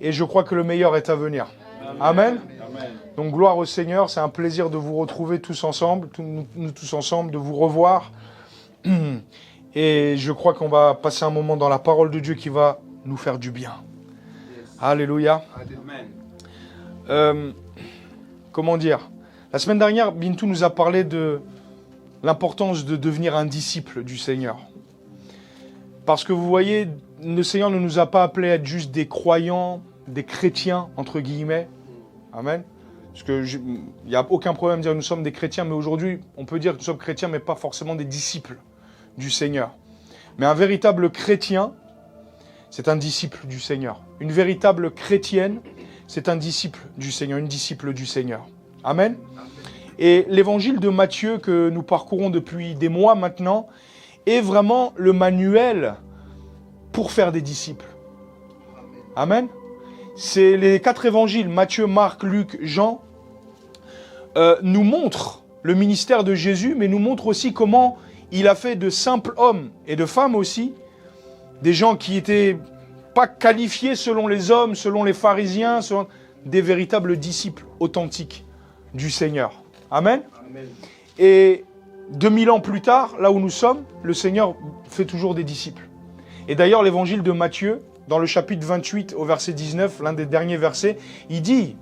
Et je crois que le meilleur est à venir. Amen. Amen. Donc gloire au Seigneur, c'est un plaisir de vous retrouver tous ensemble, nous tous ensemble, de vous revoir. Et je crois qu'on va passer un moment dans la parole de Dieu qui va nous faire du bien. Alléluia. Comment dire? La semaine dernière, Bintou nous a parlé de l'importance de devenir un disciple du Seigneur. Parce que vous voyez, le Seigneur ne nous a pas appelés à être juste des croyants, des chrétiens, entre guillemets. Amen. Parce qu'il n'y a aucun problème de dire que nous sommes des chrétiens, mais aujourd'hui, on peut dire que nous sommes chrétiens, mais pas forcément des disciples du Seigneur. Mais un véritable chrétien, c'est un disciple du Seigneur. Une véritable chrétienne, c'est un disciple du Seigneur, une disciple du Seigneur. Amen. Et l'évangile de Matthieu que nous parcourons depuis des mois maintenant est vraiment le manuel pour faire des disciples. Amen. C'est les 4 évangiles, Matthieu, Marc, Luc, Jean, nous montrent le ministère de Jésus, mais nous montrent aussi comment il a fait de simples hommes et de femmes aussi, des gens qui n'étaient pas qualifiés selon les hommes, selon les pharisiens, selon des véritables disciples authentiques du Seigneur. Amen. Amen. Et 2000 ans plus tard, là où nous sommes, le Seigneur fait toujours des disciples. Et d'ailleurs, l'évangile de Matthieu, dans le chapitre 28 au verset 19, l'un des derniers versets, il dit,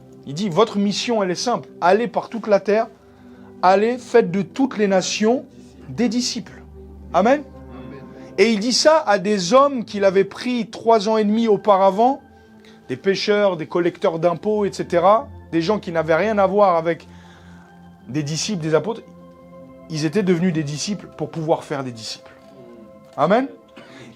votre mission, elle est simple. Allez par toute la terre, allez, faites de toutes les nations des disciples. Amen. Et il dit ça à des hommes qu'il avait pris 3 ans et demi auparavant, des pêcheurs, des collecteurs d'impôts, etc., des gens qui n'avaient rien à voir avec des disciples, des apôtres. Ils étaient devenus des disciples pour pouvoir faire des disciples. Amen.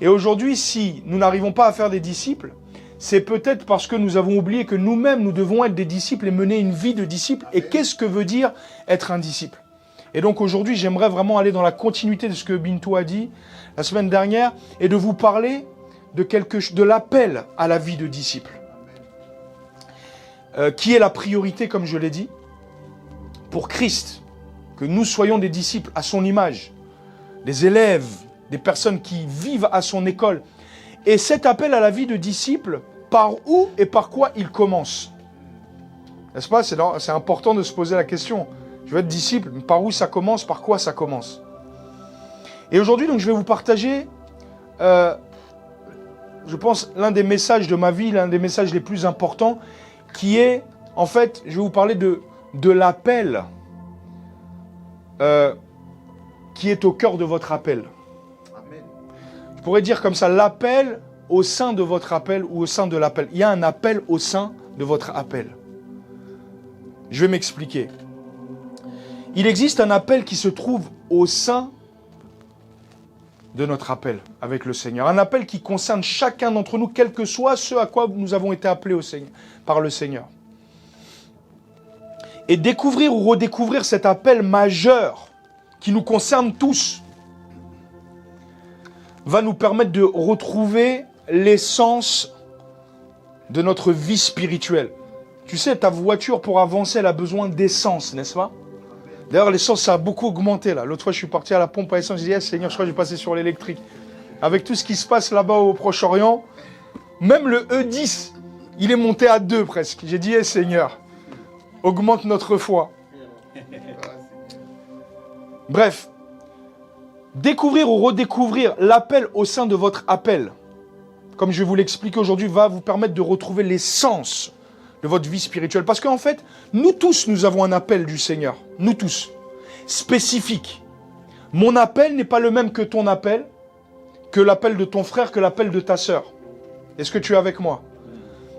Et aujourd'hui, si nous n'arrivons pas à faire des disciples, c'est peut-être parce que nous avons oublié que nous-mêmes, nous devons être des disciples et mener une vie de disciples. Et qu'est-ce que veut dire être un disciple? Et donc aujourd'hui, j'aimerais vraiment aller dans la continuité de ce que Bintou a dit la semaine dernière et de vous parler de l'appel à la vie de disciple. Qui est la priorité, comme je l'ai dit, pour Christ, que nous soyons des disciples à son image, des élèves, des personnes qui vivent à son école. Et cet appel à la vie de disciple, par où et par quoi il commence? N'est-ce pas? C'est important de se poser la question. Je veux être disciple, mais par où ça commence, par quoi ça commence? Et aujourd'hui, donc, je vais vous partager, je pense, l'un des messages de ma vie, l'un des messages les plus importants, qui est, en fait, je vais vous parler de l'appel qui est au cœur de votre appel. Amen. Je pourrais dire comme ça, l'appel au sein de votre appel ou au sein de l'appel. Il y a un appel au sein de votre appel. Je vais m'expliquer. Il existe un appel qui se trouve au sein de notre appel avec le Seigneur. Un appel qui concerne chacun d'entre nous, quel que soit ce à quoi nous avons été appelés par le Seigneur. Et découvrir ou redécouvrir cet appel majeur qui nous concerne tous va nous permettre de retrouver l'essence de notre vie spirituelle. Tu sais, ta voiture, pour avancer, elle a besoin d'essence, n'est-ce pas? D'ailleurs, l'essence, ça a beaucoup augmenté là. L'autre fois, je suis parti à la pompe à essence, je dis, Seigneur, je crois que j'ai passé sur l'électrique. Avec tout ce qui se passe là-bas au Proche-Orient, même le E10, il est monté à 2 presque. J'ai dit, Seigneur, augmente notre foi. Bref, découvrir ou redécouvrir l'appel au sein de votre appel, comme je vais vous l'expliquer aujourd'hui, va vous permettre de retrouver l'essence de votre vie spirituelle. Parce qu'en fait, nous tous, nous avons un appel du Seigneur. Nous tous. Spécifique. Mon appel n'est pas le même que ton appel, que l'appel de ton frère, que l'appel de ta sœur. Est-ce que tu es avec moi?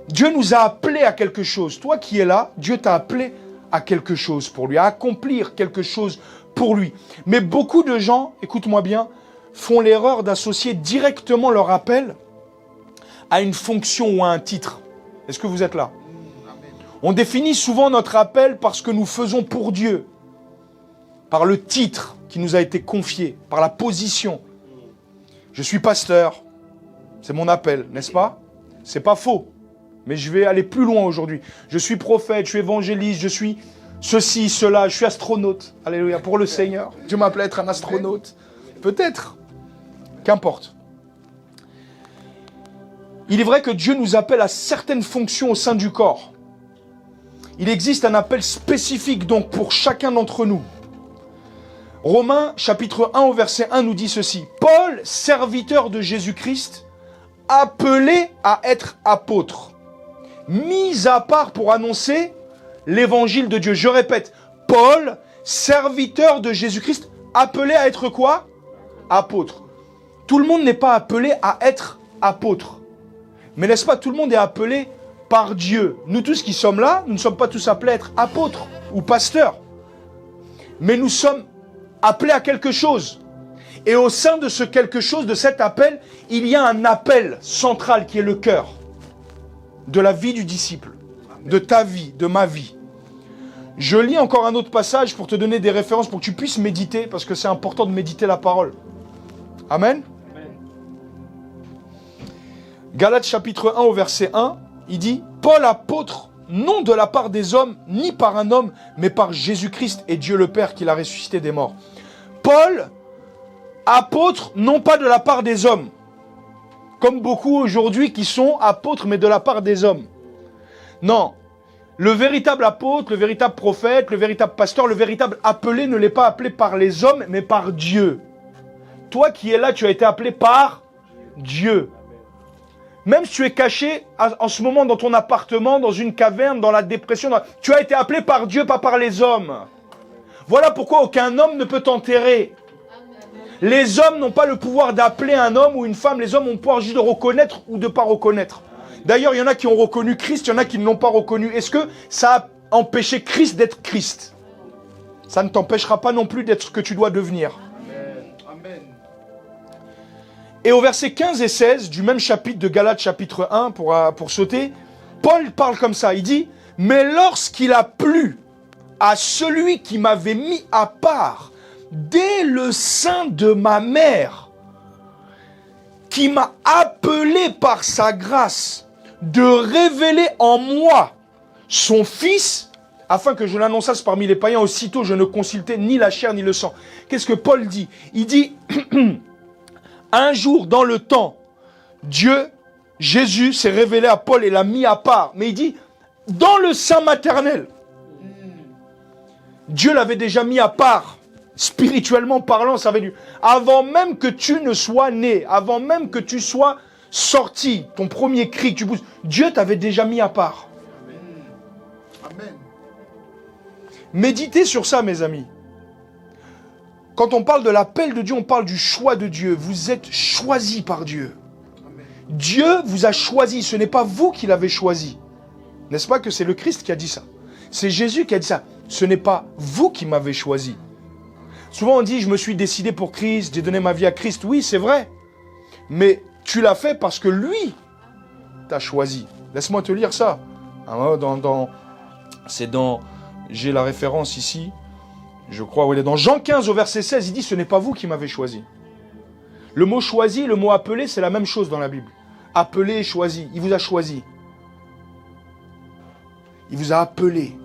Dieu nous a appelés à quelque chose. Toi qui es là, Dieu t'a appelé à quelque chose pour lui, à accomplir quelque chose pour lui. Mais beaucoup de gens, écoute-moi bien, font l'erreur d'associer directement leur appel à une fonction ou à un titre. Est-ce que vous êtes là? On définit souvent notre appel par ce que nous faisons pour Dieu, par le titre qui nous a été confié, par la position. Je suis pasteur, c'est mon appel, n'est-ce pas? C'est pas faux, mais je vais aller plus loin aujourd'hui. Je suis prophète, je suis évangéliste, je suis ceci, cela, je suis astronaute. Alléluia, pour le Seigneur. Dieu m'appelle à être un astronaute. Peut-être, qu'importe. Il est vrai que Dieu nous appelle à certaines fonctions au sein du corps. Il existe un appel spécifique donc pour chacun d'entre nous. Romains chapitre 1 au verset 1 nous dit ceci. Paul, serviteur de Jésus-Christ, appelé à être apôtre, mis à part pour annoncer l'évangile de Dieu. Je répète, Paul, serviteur de Jésus-Christ, appelé à être quoi? Apôtre. Tout le monde n'est pas appelé à être apôtre. Mais n'est-ce pas, tout le monde est appelé par Dieu. Nous tous qui sommes là, nous ne sommes pas tous appelés à être apôtres ou pasteurs. Mais nous sommes appelés à quelque chose. Et au sein de ce quelque chose, de cet appel, il y a un appel central qui est le cœur de la vie du disciple, de ta vie, de ma vie. Je lis encore un autre passage pour te donner des références, pour que tu puisses méditer, parce que c'est important de méditer la parole. Amen. Galates chapitre 1 au verset 1, il dit « Paul apôtre, non de la part des hommes, ni par un homme, mais par Jésus-Christ et Dieu le Père qui l'a ressuscité des morts. » Paul, apôtre, non pas de la part des hommes, comme beaucoup aujourd'hui qui sont apôtres, mais de la part des hommes. Non, le véritable apôtre, le véritable prophète, le véritable pasteur, le véritable appelé ne l'est pas appelé par les hommes, mais par Dieu. Toi qui es là, tu as été appelé par Dieu. Même si tu es caché en ce moment dans ton appartement, dans une caverne, dans la dépression, tu as été appelé par Dieu, pas par les hommes. Voilà pourquoi aucun homme ne peut t'enterrer. Les hommes n'ont pas le pouvoir d'appeler un homme ou une femme. Les hommes ont le pouvoir juste de reconnaître ou de ne pas reconnaître. D'ailleurs, il y en a qui ont reconnu Christ, il y en a qui ne l'ont pas reconnu. Est-ce que ça a empêché Christ d'être Christ? Ça ne t'empêchera pas non plus d'être ce que tu dois devenir. Amen. Et au verset 15 et 16 du même chapitre de Galates chapitre 1, pour sauter, Paul parle comme ça, il dit « Mais lorsqu'il a plu à celui qui m'avait mis à part dès le sein de ma mère, qui m'a appelé par sa grâce de révéler en moi son Fils, afin que je l'annonçasse parmi les païens, aussitôt je ne consultais ni la chair ni le sang. » Qu'est-ce que Paul dit? Il dit un jour dans le temps, Dieu, Jésus s'est révélé à Paul et l'a mis à part. Mais il dit, dans le sein maternel, Dieu l'avait déjà mis à part, spirituellement parlant, ça veut dire, avant même que tu ne sois né, avant même que tu sois sorti, ton premier cri, tu pousses, Dieu t'avait déjà mis à part. Amen. Méditez sur ça, mes amis. Quand on parle de l'appel de Dieu, on parle du choix de Dieu. Vous êtes choisis par Dieu. Amen. Dieu vous a choisi, ce n'est pas vous qui l'avez choisi. N'est-ce pas que c'est le Christ qui a dit ça? C'est Jésus qui a dit ça. Ce n'est pas vous qui m'avez choisi. Souvent on dit, je me suis décidé pour Christ, j'ai donné ma vie à Christ. Oui, c'est vrai. Mais tu l'as fait parce que lui t'a choisi. Laisse-moi te lire ça. J'ai la référence ici. Je crois, il est dans Jean 15 au verset 16, il dit, ce n'est pas vous qui m'avez choisi. Le mot choisi, le mot appelé, c'est la même chose dans la Bible. Appelé et choisi, il vous a choisi. Il vous a appelé.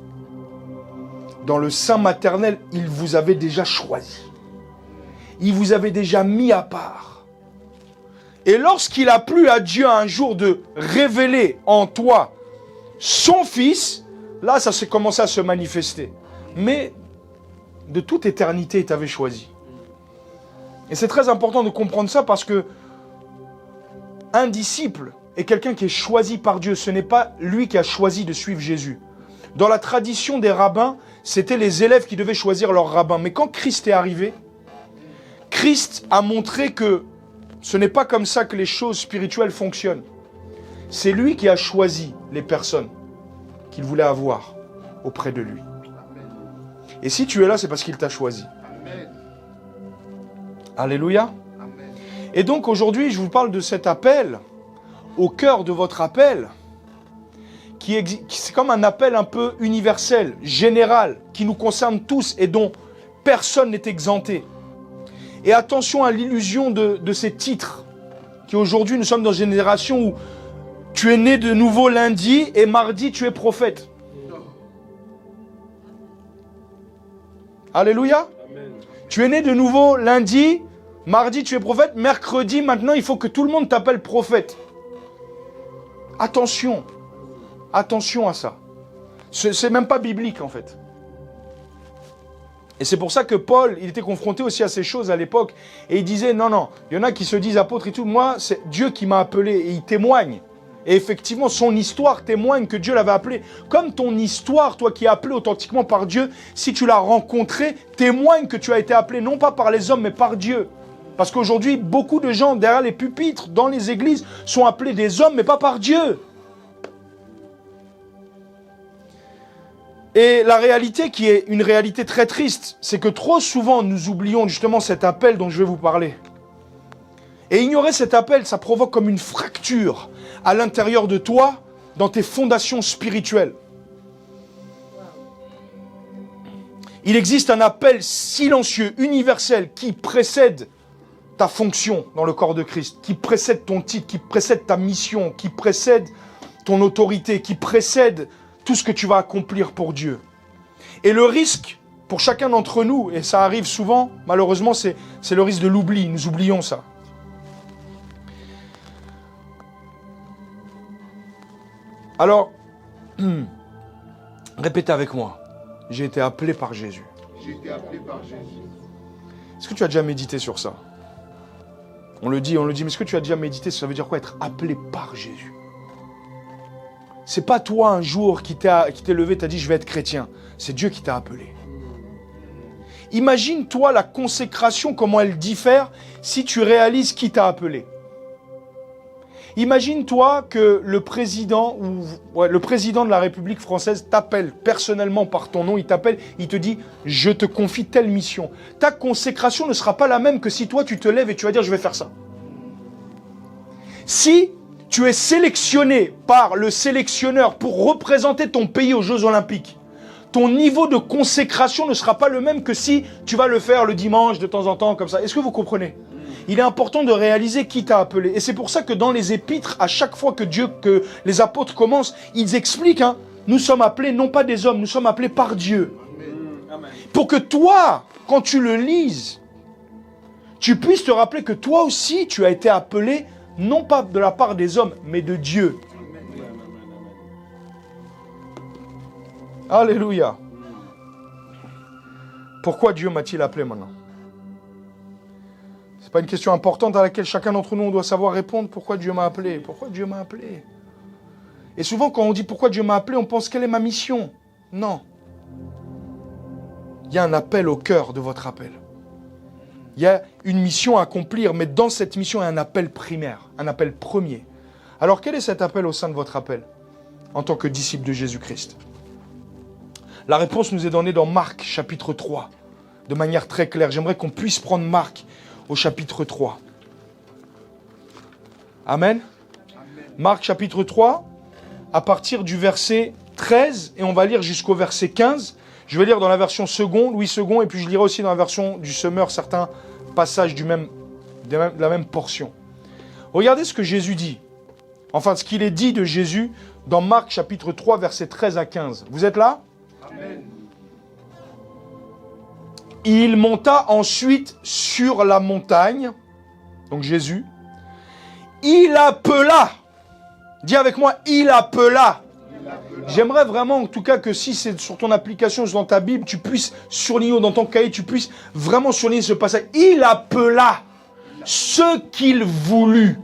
Dans le sein maternel, il vous avait déjà choisi. Il vous avait déjà mis à part. Et lorsqu'il a plu à Dieu un jour de révéler en toi son Fils, là, ça s'est commencé à se manifester. Mais de toute éternité, il t'avait choisi. Et c'est très important de comprendre ça parce que un disciple est quelqu'un qui est choisi par Dieu. Ce n'est pas lui qui a choisi de suivre Jésus. Dans la tradition des rabbins, c'était les élèves qui devaient choisir leur rabbin. Mais quand Christ est arrivé, Christ a montré que ce n'est pas comme ça que les choses spirituelles fonctionnent. C'est lui qui a choisi les personnes qu'il voulait avoir auprès de lui. Et si tu es là, c'est parce qu'il t'a choisi. Amen. Alléluia. Amen. Et donc aujourd'hui, je vous parle de cet appel, au cœur de votre appel, c'est comme un appel un peu universel, général, qui nous concerne tous et dont personne n'est exempté. Et attention à l'illusion de ces titres, qui aujourd'hui, nous sommes dans une génération où tu es né de nouveau lundi et mardi, tu es prophète. Alléluia. Amen. Tu es né de nouveau lundi, mardi tu es prophète, mercredi maintenant il faut que tout le monde t'appelle prophète. Attention. Attention à ça. C'est même pas biblique en fait. Et c'est pour ça que Paul, il était confronté aussi à ces choses à l'époque. Et il disait, non, il y en a qui se disent apôtres et tout. Moi, c'est Dieu qui m'a appelé et il témoigne. Et effectivement, son histoire témoigne que Dieu l'avait appelé. Comme ton histoire, toi qui es appelé authentiquement par Dieu, si tu l'as rencontré, témoigne que tu as été appelé non pas par les hommes, mais par Dieu. Parce qu'aujourd'hui, beaucoup de gens derrière les pupitres, dans les églises, sont appelés des hommes, mais pas par Dieu. Et la réalité qui est une réalité très triste, c'est que trop souvent nous oublions justement cet appel dont je vais vous parler. Et ignorer cet appel, ça provoque comme une fracture à l'intérieur de toi, dans tes fondations spirituelles. Il existe un appel silencieux, universel, qui précède ta fonction dans le corps de Christ, qui précède ton titre, qui précède ta mission, qui précède ton autorité, qui précède tout ce que tu vas accomplir pour Dieu. Et le risque, pour chacun d'entre nous, et ça arrive souvent, malheureusement, c'est le risque de l'oubli. Nous oublions ça. Alors, répétez avec moi. J'ai été appelé par Jésus. J'ai été appelé par Jésus. Est-ce que tu as déjà médité sur ça? On le dit, mais est-ce que tu as déjà médité? Ça veut dire quoi, être appelé par Jésus? C'est pas toi un jour qui t'es levé, t'as dit je vais être chrétien. C'est Dieu qui t'a appelé. Imagine-toi la consécration, comment elle diffère si tu réalises qui t'a appelé. Imagine-toi que le président de la République française t'appelle personnellement par ton nom, il t'appelle, il te dit je te confie telle mission. Ta consécration ne sera pas la même que si toi tu te lèves et tu vas dire je vais faire ça. Si tu es sélectionné par le sélectionneur pour représenter ton pays aux Jeux Olympiques, ton niveau de consécration ne sera pas le même que si tu vas le faire le dimanche de temps en temps comme ça. Est-ce que vous comprenez? Il est important de réaliser qui t'a appelé. Et c'est pour ça que dans les épîtres, à chaque fois que les apôtres commencent, ils expliquent, nous sommes appelés non pas des hommes, nous sommes appelés par Dieu. Amen. Pour que toi, quand tu le lises, tu puisses te rappeler que toi aussi, tu as été appelé non pas de la part des hommes, mais de Dieu. Alléluia. Pourquoi Dieu m'a-t-il appelé maintenant? Ce n'est pas une question importante à laquelle chacun d'entre nous on doit savoir répondre. Pourquoi Dieu m'a appelé? Pourquoi Dieu m'a appelé? Et souvent quand on dit pourquoi Dieu m'a appelé, on pense quelle est ma mission? Non. Il y a un appel au cœur de votre appel. Il y a une mission à accomplir, mais dans cette mission, il y a un appel primaire, un appel premier. Alors quel est cet appel au sein de votre appel en tant que disciple de Jésus-Christ? La réponse nous est donnée dans Marc chapitre 3, de manière très claire. J'aimerais qu'on puisse prendre Marc au chapitre 3. Amen. Marc chapitre 3, à partir du verset 13, et on va lire jusqu'au verset 15. Je vais lire dans la version Louis II, et puis je lirai aussi dans la version du Semeur certains passages de la même portion. Regardez ce que Jésus dit. Enfin, ce qu'il est dit de Jésus dans Marc chapitre 3, versets 13 à 15. Vous êtes là? Amen. Il monta ensuite sur la montagne, donc Jésus. Il appela. Dis avec moi, il appela. J'aimerais vraiment, en tout cas, que si c'est sur ton application, dans ta Bible, tu puisses surligner, ou dans ton cahier, tu puisses vraiment surligner ce passage. Il appela ce qu'il voulut.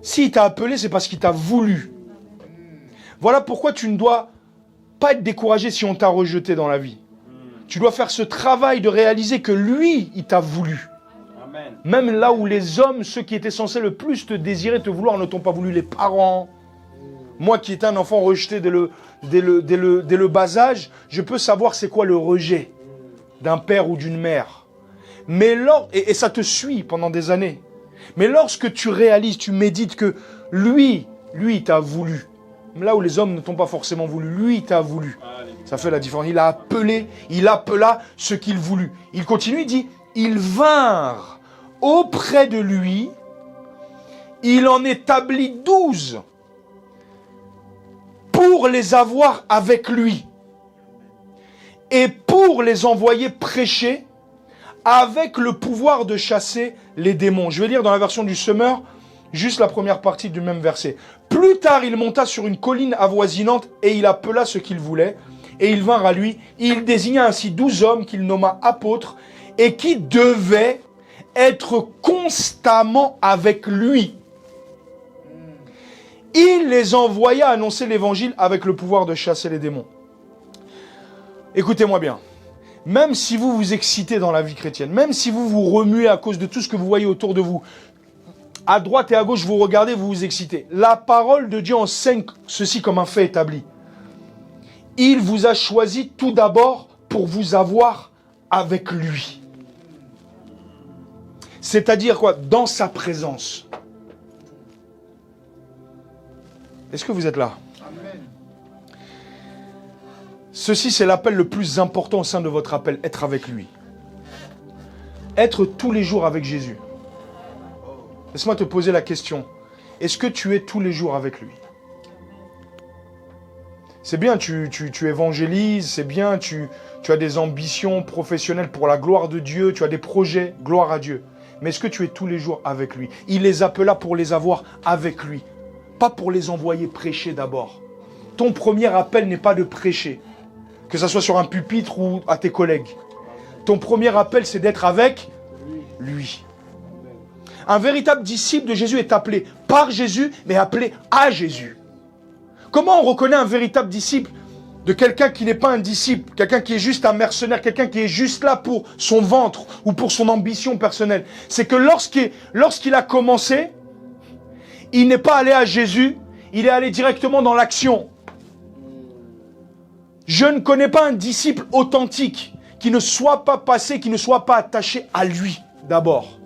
S'il t'a appelé, c'est parce qu'il t'a voulu. Voilà pourquoi tu ne dois pas être découragé si on t'a rejeté dans la vie. Tu dois faire ce travail de réaliser que lui, il t'a voulu. Amen. Même là où les hommes, ceux qui étaient censés le plus te désirer, te vouloir, ne t'ont pas voulu. Les parents. Moi qui étais un enfant rejeté dès le bas âge, je peux savoir c'est quoi le rejet d'un père ou d'une mère. Mais et ça te suit pendant des années. Mais lorsque tu réalises, tu médites que lui, il t'a voulu. Là où les hommes ne t'ont pas forcément voulu, lui, il t'a voulu. Ça fait la différence. Il appela ce qu'il voulut. Il continue, il dit, ils vinrent auprès de lui, il en établit 12 pour les avoir avec lui et pour les envoyer prêcher avec le pouvoir de chasser les démons. Je vais lire dans la version du Semeur, juste la première partie du même verset. Plus tard, il monta sur une colline avoisinante et il appela ceux qu'il voulait. Et ils vinrent à lui. Il désigna ainsi 12 hommes qu'il nomma apôtres et qui devaient être constamment avec lui. Il les envoya annoncer l'évangile avec le pouvoir de chasser les démons. Écoutez-moi bien. Même si vous vous excitez dans la vie chrétienne, même si vous vous remuez à cause de tout ce que vous voyez autour de vous, à droite et à gauche, vous regardez, vous vous excitez. La parole de Dieu enseigne ceci comme un fait établi. Il vous a choisi tout d'abord pour vous avoir avec lui. C'est-à-dire quoi? Dans sa présence. Est-ce que vous êtes là? Amen. Ceci, c'est l'appel le plus important au sein de votre appel, être avec lui. Être tous les jours avec Jésus. Laisse-moi te poser la question. Est-ce que tu es tous les jours avec lui? C'est bien, tu évangélises, c'est bien, tu as des ambitions professionnelles pour la gloire de Dieu, tu as des projets, gloire à Dieu. Mais est-ce que tu es tous les jours avec lui? Il les appela pour les avoir avec lui, pas pour les envoyer prêcher d'abord. Ton premier appel n'est pas de prêcher, que ce soit sur un pupitre ou à tes collègues. Ton premier appel, c'est d'être avec lui. Un véritable disciple de Jésus est appelé par Jésus, mais appelé à Jésus. Comment on reconnaît un véritable disciple de quelqu'un qui n'est pas un disciple, quelqu'un qui est juste un mercenaire, quelqu'un qui est juste là pour son ventre ou pour son ambition personnelle? C'est que lorsqu'il a commencé, il n'est pas allé à Jésus, il est allé directement dans l'action. Je ne connais pas un disciple authentique qui ne soit pas passé, qui ne soit pas attaché à lui d'abord.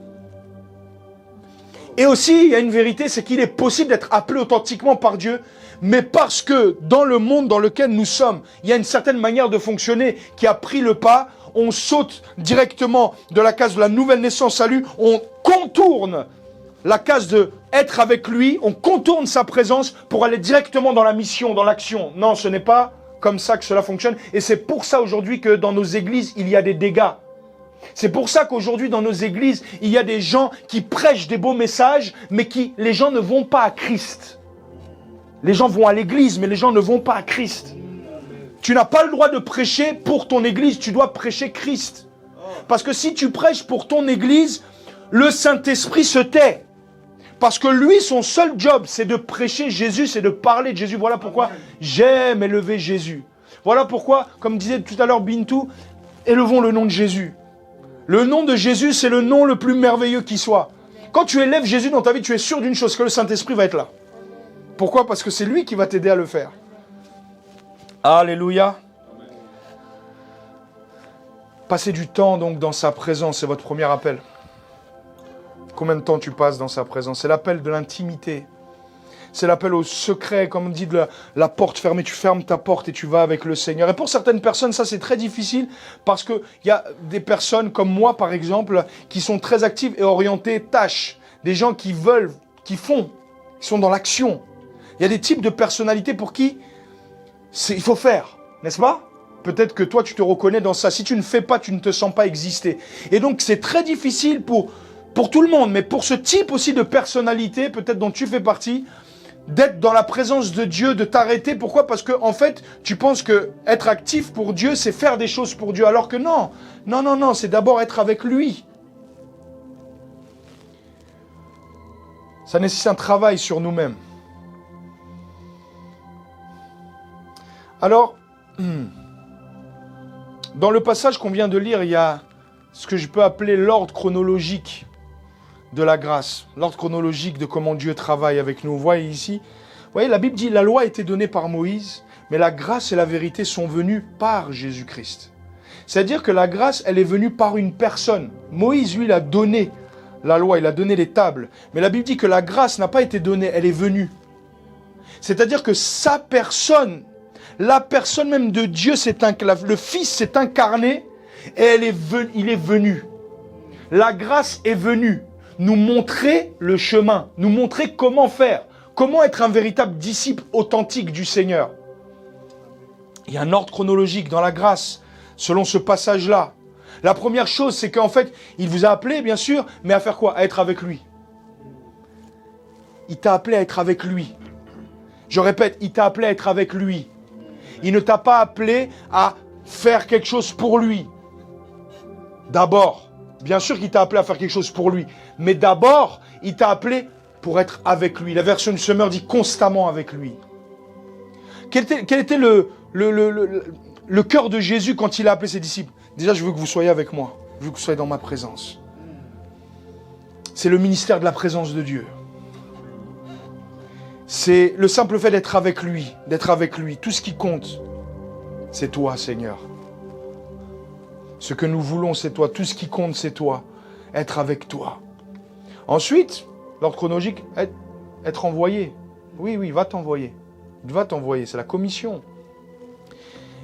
Et aussi, il y a une vérité, c'est qu'il est possible d'être appelé authentiquement par Dieu, mais parce que dans le monde dans lequel nous sommes, il y a une certaine manière de fonctionner qui a pris le pas, on saute directement de la case de la nouvelle naissance salut, on contourne la case de être avec lui, on contourne sa présence pour aller directement dans la mission, dans l'action. Non, ce n'est pas comme ça que cela fonctionne. Et c'est pour ça aujourd'hui que dans nos églises, il y a des dégâts. C'est pour ça qu'aujourd'hui, dans nos églises, il y a des gens qui prêchent des beaux messages, mais les gens ne vont pas à Christ. Les gens vont à l'église, mais les gens ne vont pas à Christ. Tu n'as pas le droit de prêcher pour ton église, tu dois prêcher Christ. Parce que si tu prêches pour ton église, le Saint-Esprit se tait. Parce que lui, son seul job, c'est de prêcher Jésus, c'est de parler de Jésus. Voilà pourquoi j'aime élever Jésus. Voilà pourquoi, comme disait tout à l'heure Bintou, élevons le nom de Jésus. Le nom de Jésus, c'est le nom le plus merveilleux qui soit. Quand tu élèves Jésus dans ta vie, tu es sûr d'une chose, que le Saint-Esprit va être là. Pourquoi? Parce que c'est lui qui va t'aider à le faire. Alléluia. Passez du temps donc dans sa présence, c'est votre premier appel. Combien de temps tu passes dans sa présence? C'est l'appel de l'intimité. C'est l'appel au secret, comme on dit, de la porte fermée. Tu fermes ta porte et tu vas avec le Seigneur. Et pour certaines personnes, ça c'est très difficile parce qu'il y a des personnes comme moi, par exemple, qui sont très actives et orientées tâches. Des gens qui veulent, qui font, qui sont dans l'action. Il y a des types de personnalités pour qui il faut faire, n'est-ce pas? Peut-être que toi, tu te reconnais dans ça. Si tu ne fais pas, tu ne te sens pas exister. Et donc, c'est très difficile pour tout le monde, mais pour ce type aussi de personnalité, peut-être dont tu fais partie, d'être dans la présence de Dieu, de t'arrêter. Pourquoi? Parce que en fait, tu penses que être actif pour Dieu, c'est faire des choses pour Dieu. Alors que non, c'est d'abord être avec lui. Ça nécessite un travail sur nous-mêmes. Alors, dans le passage qu'on vient de lire, il y a ce que je peux appeler l'ordre chronologique de la grâce, l'ordre chronologique de comment Dieu travaille avec nous. Vous voyez ici, la Bible dit la loi a été donnée par Moïse, mais la grâce et la vérité sont venues par Jésus-Christ. C'est-à-dire que la grâce, elle est venue par une personne. Moïse, lui, il a donné la loi, il a donné les tables. Mais la Bible dit que la grâce n'a pas été donnée, elle est venue. C'est-à-dire que sa personne, la personne même de Dieu, le Fils s'est incarné et il est venu. La grâce est venue nous montrer le chemin, nous montrer comment faire, comment être un véritable disciple authentique du Seigneur. Il y a un ordre chronologique dans la grâce, selon ce passage-là. La première chose, c'est qu'en fait, il vous a appelé, bien sûr, mais à faire quoi? À être avec lui. il t'a appelé à être avec lui. Je répète, il t'a appelé à être avec lui. Il ne t'a pas appelé à faire quelque chose pour lui. D'abord, bien sûr qu'il t'a appelé à faire quelque chose pour lui, mais d'abord, il t'a appelé pour être avec lui. La version du Semeur dit constamment avec lui. Quel était le cœur de Jésus quand il a appelé ses disciples? Déjà, je veux que vous soyez avec moi. Je veux que vous soyez dans ma présence. C'est le ministère de la présence de Dieu. C'est le simple fait d'être avec lui, Tout ce qui compte, c'est toi, Seigneur. Ce que nous voulons, c'est toi. Tout ce qui compte, c'est toi. Être avec toi. Ensuite, l'ordre chronologique, être envoyé. Oui, va t'envoyer. Va t'envoyer, c'est la commission.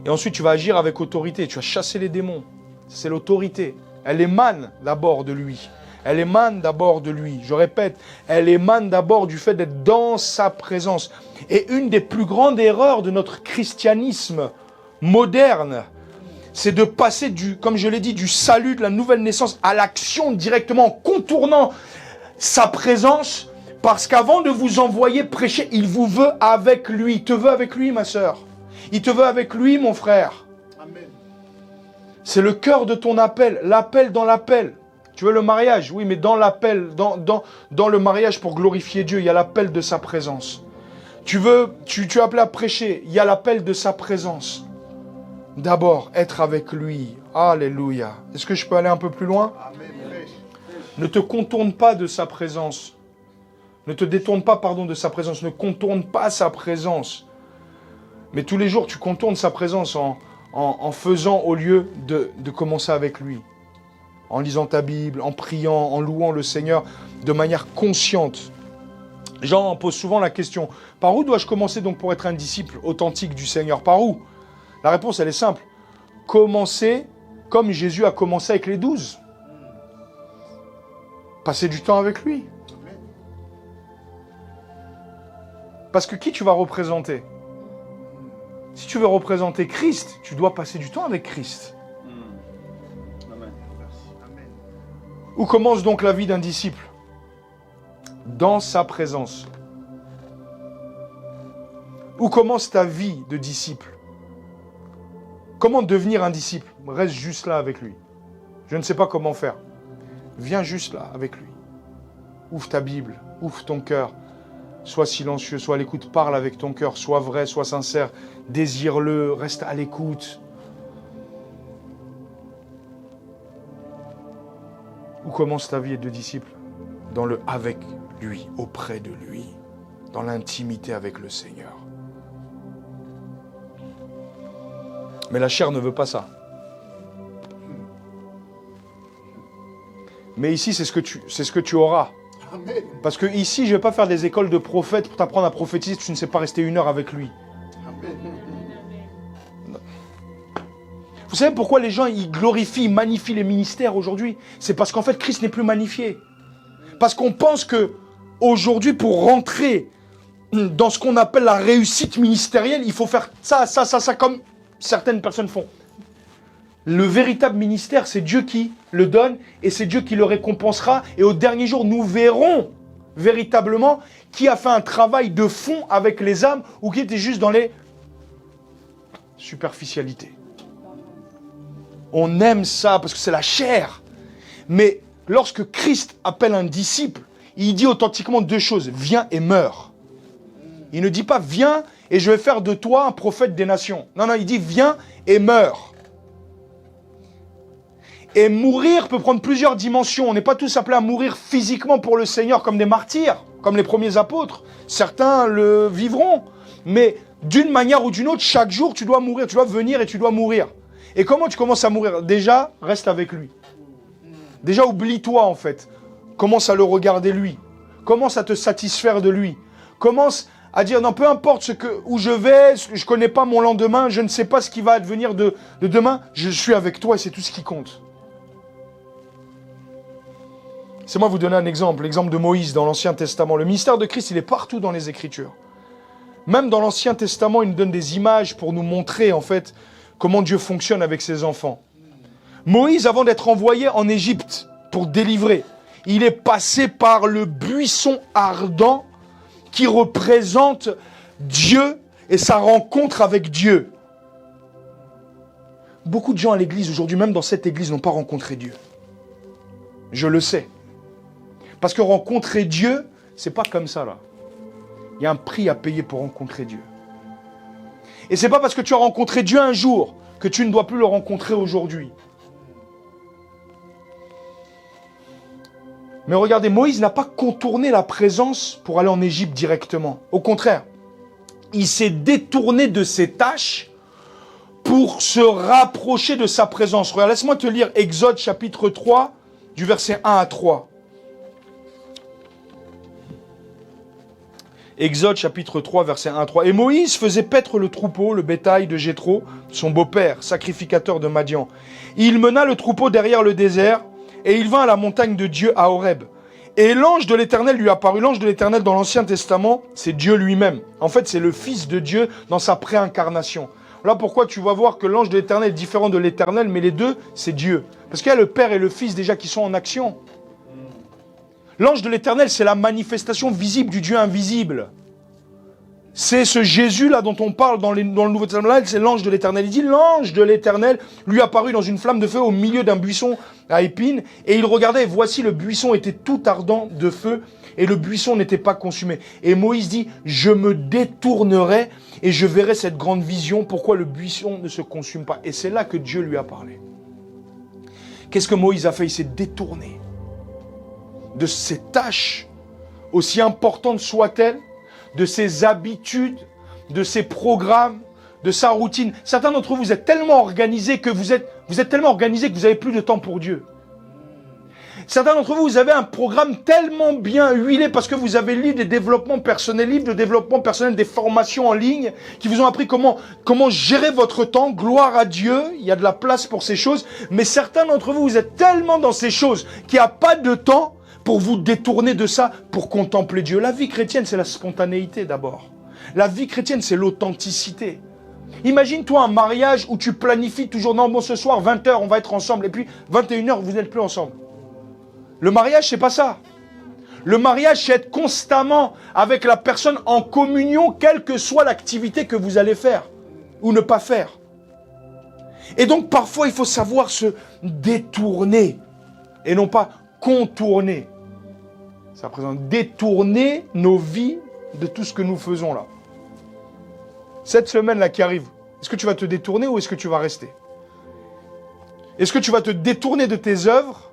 Et ensuite, tu vas agir avec autorité. Tu vas chasser les démons. C'est l'autorité. Elle émane d'abord de lui. Elle émane d'abord de lui. Je répète, elle émane d'abord du fait d'être dans sa présence. Et une des plus grandes erreurs de notre christianisme moderne, c'est de passer comme je l'ai dit, du salut, de la nouvelle naissance à l'action directement en contournant sa présence. Parce qu'avant de vous envoyer prêcher, il vous veut avec lui. Il te veut avec lui, ma sœur. Il te veut avec lui, mon frère. Amen. C'est le cœur de ton appel. L'appel dans l'appel. Tu veux le mariage? Oui, mais dans l'appel, dans le mariage pour glorifier Dieu, il y a l'appel de sa présence. Tu es appelé à prêcher, il y a l'appel de sa présence. D'abord, être avec lui. Alléluia. Est-ce que je peux aller un peu plus loin? Amen. Ne te contourne pas de sa présence. Ne te détourne pas, de sa présence. Ne contourne pas sa présence. Mais tous les jours, tu contournes sa présence en faisant au lieu de commencer avec lui. En lisant ta Bible, en priant, en louant le Seigneur de manière consciente. Jean pose souvent la question, par où dois-je commencer donc pour être un disciple authentique du Seigneur? Par où? La réponse, elle est simple. Commencer comme Jésus a commencé avec les 12. Passer du temps avec lui. Parce que qui tu vas représenter? Si tu veux représenter Christ, tu dois passer du temps avec Christ. Amen. Amen. Où commence donc la vie d'un disciple? Dans sa présence. Où commence ta vie de disciple? Comment devenir un disciple? Reste juste là avec lui. Je ne sais pas comment faire. Viens juste là avec lui. Ouvre ta Bible, ouvre ton cœur. Sois silencieux, sois à l'écoute, parle avec ton cœur, sois vrai, sois sincère, désire-le, reste à l'écoute. Où commence ta vie de disciple? Dans le avec lui, auprès de lui, dans l'intimité avec le Seigneur. Mais la chair ne veut pas ça. Mais ici, c'est ce que tu auras. Amen. Parce que ici, je ne vais pas faire des écoles de prophètes pour t'apprendre à prophétiser, tu ne sais pas rester 1 heure avec lui. Amen. Vous savez pourquoi les gens ils glorifient, ils magnifient les ministères aujourd'hui? C'est parce qu'en fait, Christ n'est plus magnifié. Parce qu'on pense que aujourd'hui, pour rentrer dans ce qu'on appelle la réussite ministérielle, il faut faire ça, comme certaines personnes font. Le véritable ministère, c'est Dieu qui le donne et c'est Dieu qui le récompensera. Et au dernier jour, nous verrons véritablement qui a fait un travail de fond avec les âmes ou qui était juste dans les superficialités. On aime ça parce que c'est la chair. Mais lorsque Christ appelle un disciple, il dit authentiquement 2 choses. Viens et meurs. Il ne dit pas viens et je vais faire de toi un prophète des nations. Non, il dit viens et meurs. Et mourir peut prendre plusieurs dimensions. On n'est pas tous appelés à mourir physiquement pour le Seigneur comme des martyrs, comme les premiers apôtres. Certains le vivront. Mais d'une manière ou d'une autre, chaque jour, tu dois mourir. Tu dois venir et tu dois mourir. Et comment tu commences à mourir? Déjà, reste avec lui. Déjà, oublie-toi en fait. Commence à le regarder lui. Commence à te satisfaire de lui. Commence à dire, non, peu importe où je vais, je ne connais pas mon lendemain, je ne sais pas ce qui va advenir de demain, je suis avec toi et c'est tout ce qui compte. C'est moi vous donner un exemple, l'exemple de Moïse dans l'Ancien Testament. Le ministère de Christ, il est partout dans les Écritures. Même dans l'Ancien Testament, il nous donne des images pour nous montrer en fait comment Dieu fonctionne avec ses enfants. Moïse, avant d'être envoyé en Égypte pour délivrer, il est passé par le buisson ardent qui représente Dieu et sa rencontre avec Dieu. Beaucoup de gens à l'église aujourd'hui, même dans cette église, n'ont pas rencontré Dieu. Je le sais. Parce que rencontrer Dieu, c'est pas comme ça là. Il y a un prix à payer pour rencontrer Dieu. Et c'est pas parce que tu as rencontré Dieu un jour que tu ne dois plus le rencontrer aujourd'hui. Mais regardez, Moïse n'a pas contourné la présence pour aller en Égypte directement. Au contraire, il s'est détourné de ses tâches pour se rapprocher de sa présence. Regarde, laisse-moi te lire Exode chapitre 3, du verset 1 à 3. Exode chapitre 3, verset 1 à 3. « Et Moïse faisait paître le troupeau, le bétail de Jéthro, son beau-père, sacrificateur de Madian. Il mena le troupeau derrière le désert, et il vint à la montagne de Dieu à Horeb. Et l'ange de l'Éternel lui apparut. » L'ange de l'Éternel dans l'Ancien Testament, c'est Dieu lui-même. En fait, c'est le Fils de Dieu dans sa préincarnation. Voilà pourquoi tu vas voir que l'ange de l'Éternel est différent de l'Éternel, mais les deux, c'est Dieu. Parce qu'il y a le Père et le Fils déjà qui sont en action. L'ange de l'Éternel, c'est la manifestation visible du Dieu invisible. C'est ce Jésus-là dont on parle dans le Nouveau Testament, c'est l'ange de l'Éternel. Il dit, l'ange de l'Éternel lui apparut dans une flamme de feu au milieu d'un buisson à épines, et il regardait, et voici le buisson était tout ardent de feu, et le buisson n'était pas consumé. Et Moïse dit, je me détournerai, et je verrai cette grande vision, pourquoi le buisson ne se consume pas. Et c'est là que Dieu lui a parlé. Qu'est-ce que Moïse a fait? Il s'est détourné de ses tâches, aussi importantes soient-elles, de ses habitudes, de ses programmes, de sa routine. Certains d'entre vous êtes tellement organisés que vous êtes tellement organisés que vous n'avez plus de temps pour Dieu. Certains d'entre vous avez un programme tellement bien huilé parce que vous avez lu des développements personnels, livres de développement personnel, des formations en ligne qui vous ont appris comment gérer votre temps. Gloire à Dieu, il y a de la place pour ces choses. Mais certains d'entre vous êtes tellement dans ces choses qu'il n'y a pas de temps pour vous détourner de ça, pour contempler Dieu. La vie chrétienne, c'est la spontanéité d'abord. La vie chrétienne, c'est l'authenticité. Imagine-toi un mariage où tu planifies toujours, non, bon, ce soir, 20h, on va être ensemble, et puis 21h, vous n'êtes plus ensemble. Le mariage, c'est pas ça. Le mariage, c'est être constamment avec la personne en communion, quelle que soit l'activité que vous allez faire ou ne pas faire. Et donc, parfois, il faut savoir se détourner et non pas contourner. Ça représente détourner nos vies de tout ce que nous faisons là. Cette semaine-là qui arrive, est-ce que tu vas te détourner ou est-ce que tu vas rester? Est-ce que tu vas te détourner de tes œuvres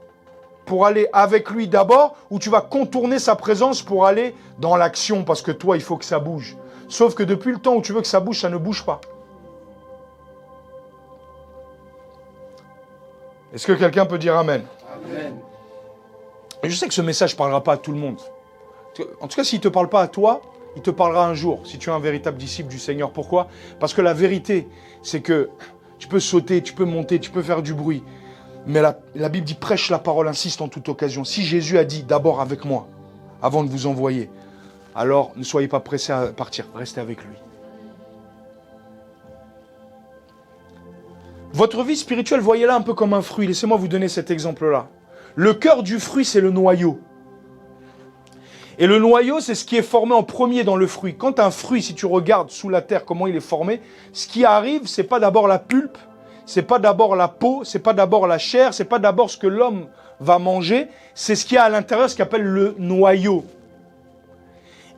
pour aller avec lui d'abord, ou tu vas contourner sa présence pour aller dans l'action parce que toi, il faut que ça bouge? Sauf que depuis le temps où tu veux que ça bouge, ça ne bouge pas. Est-ce que quelqu'un peut dire Amen? Amen. Et je sais que ce message ne parlera pas à tout le monde. En tout cas, s'il ne te parle pas à toi, il te parlera un jour, si tu es un véritable disciple du Seigneur. Pourquoi? Parce que la vérité, c'est que tu peux sauter, tu peux monter, tu peux faire du bruit. Mais la Bible dit, prêche la parole, insiste en toute occasion. Si Jésus a dit, d'abord avec moi, avant de vous envoyer, alors ne soyez pas pressés à partir, restez avec lui. Votre vie spirituelle, voyez-la un peu comme un fruit. Laissez-moi vous donner cet exemple-là. Le cœur du fruit, c'est le noyau. Et le noyau, c'est ce qui est formé en premier dans le fruit. Quand un fruit, si tu regardes sous la terre comment il est formé, ce qui arrive, c'est pas d'abord la pulpe, c'est pas d'abord la peau, c'est pas d'abord la chair, c'est pas d'abord ce que l'homme va manger, c'est ce qu'il y a à l'intérieur, ce qu'on appelle le noyau.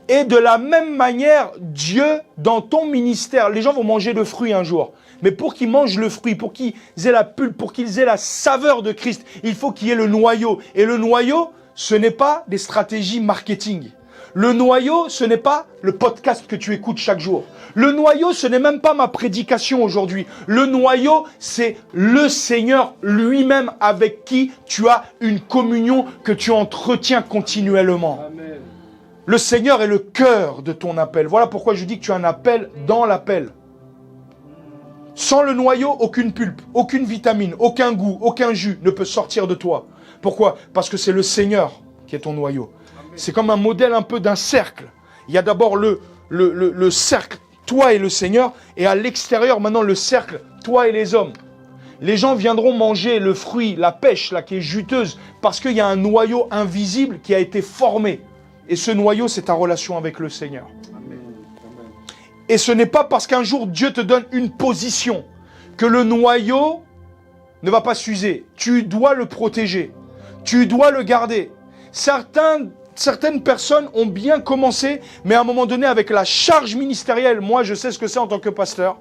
Et de la même manière, Dieu, dans ton ministère, les gens vont manger le fruit un jour. Mais pour qu'ils mangent le fruit, pour qu'ils aient la pulpe, pour qu'ils aient la saveur de Christ, il faut qu'il y ait le noyau. Et le noyau, ce n'est pas des stratégies marketing. Le noyau, ce n'est pas le podcast que tu écoutes chaque jour. Le noyau, ce n'est même pas ma prédication aujourd'hui. Le noyau, c'est le Seigneur lui-même avec qui tu as une communion que tu entretiens continuellement. Amen. Le Seigneur est le cœur de ton appel. Voilà pourquoi je dis que tu as un appel dans l'appel. Sans le noyau, aucune pulpe, aucune vitamine, aucun goût, aucun jus ne peut sortir de toi. Pourquoi? Parce que c'est le Seigneur qui est ton noyau. C'est comme un modèle un peu d'un cercle. Il y a d'abord le cercle, toi et le Seigneur, et à l'extérieur maintenant le cercle, toi et les hommes. Les gens viendront manger le fruit, la pêche là qui est juteuse, parce qu'il y a un noyau invisible qui a été formé. Et ce noyau, c'est ta relation avec le Seigneur. Amen. Et ce n'est pas parce qu'un jour Dieu te donne une position que le noyau ne va pas s'user. Tu dois le protéger. Tu dois le garder. Certaines personnes ont bien commencé, mais à un moment donné, avec la charge ministérielle, moi je sais ce que c'est en tant que pasteur,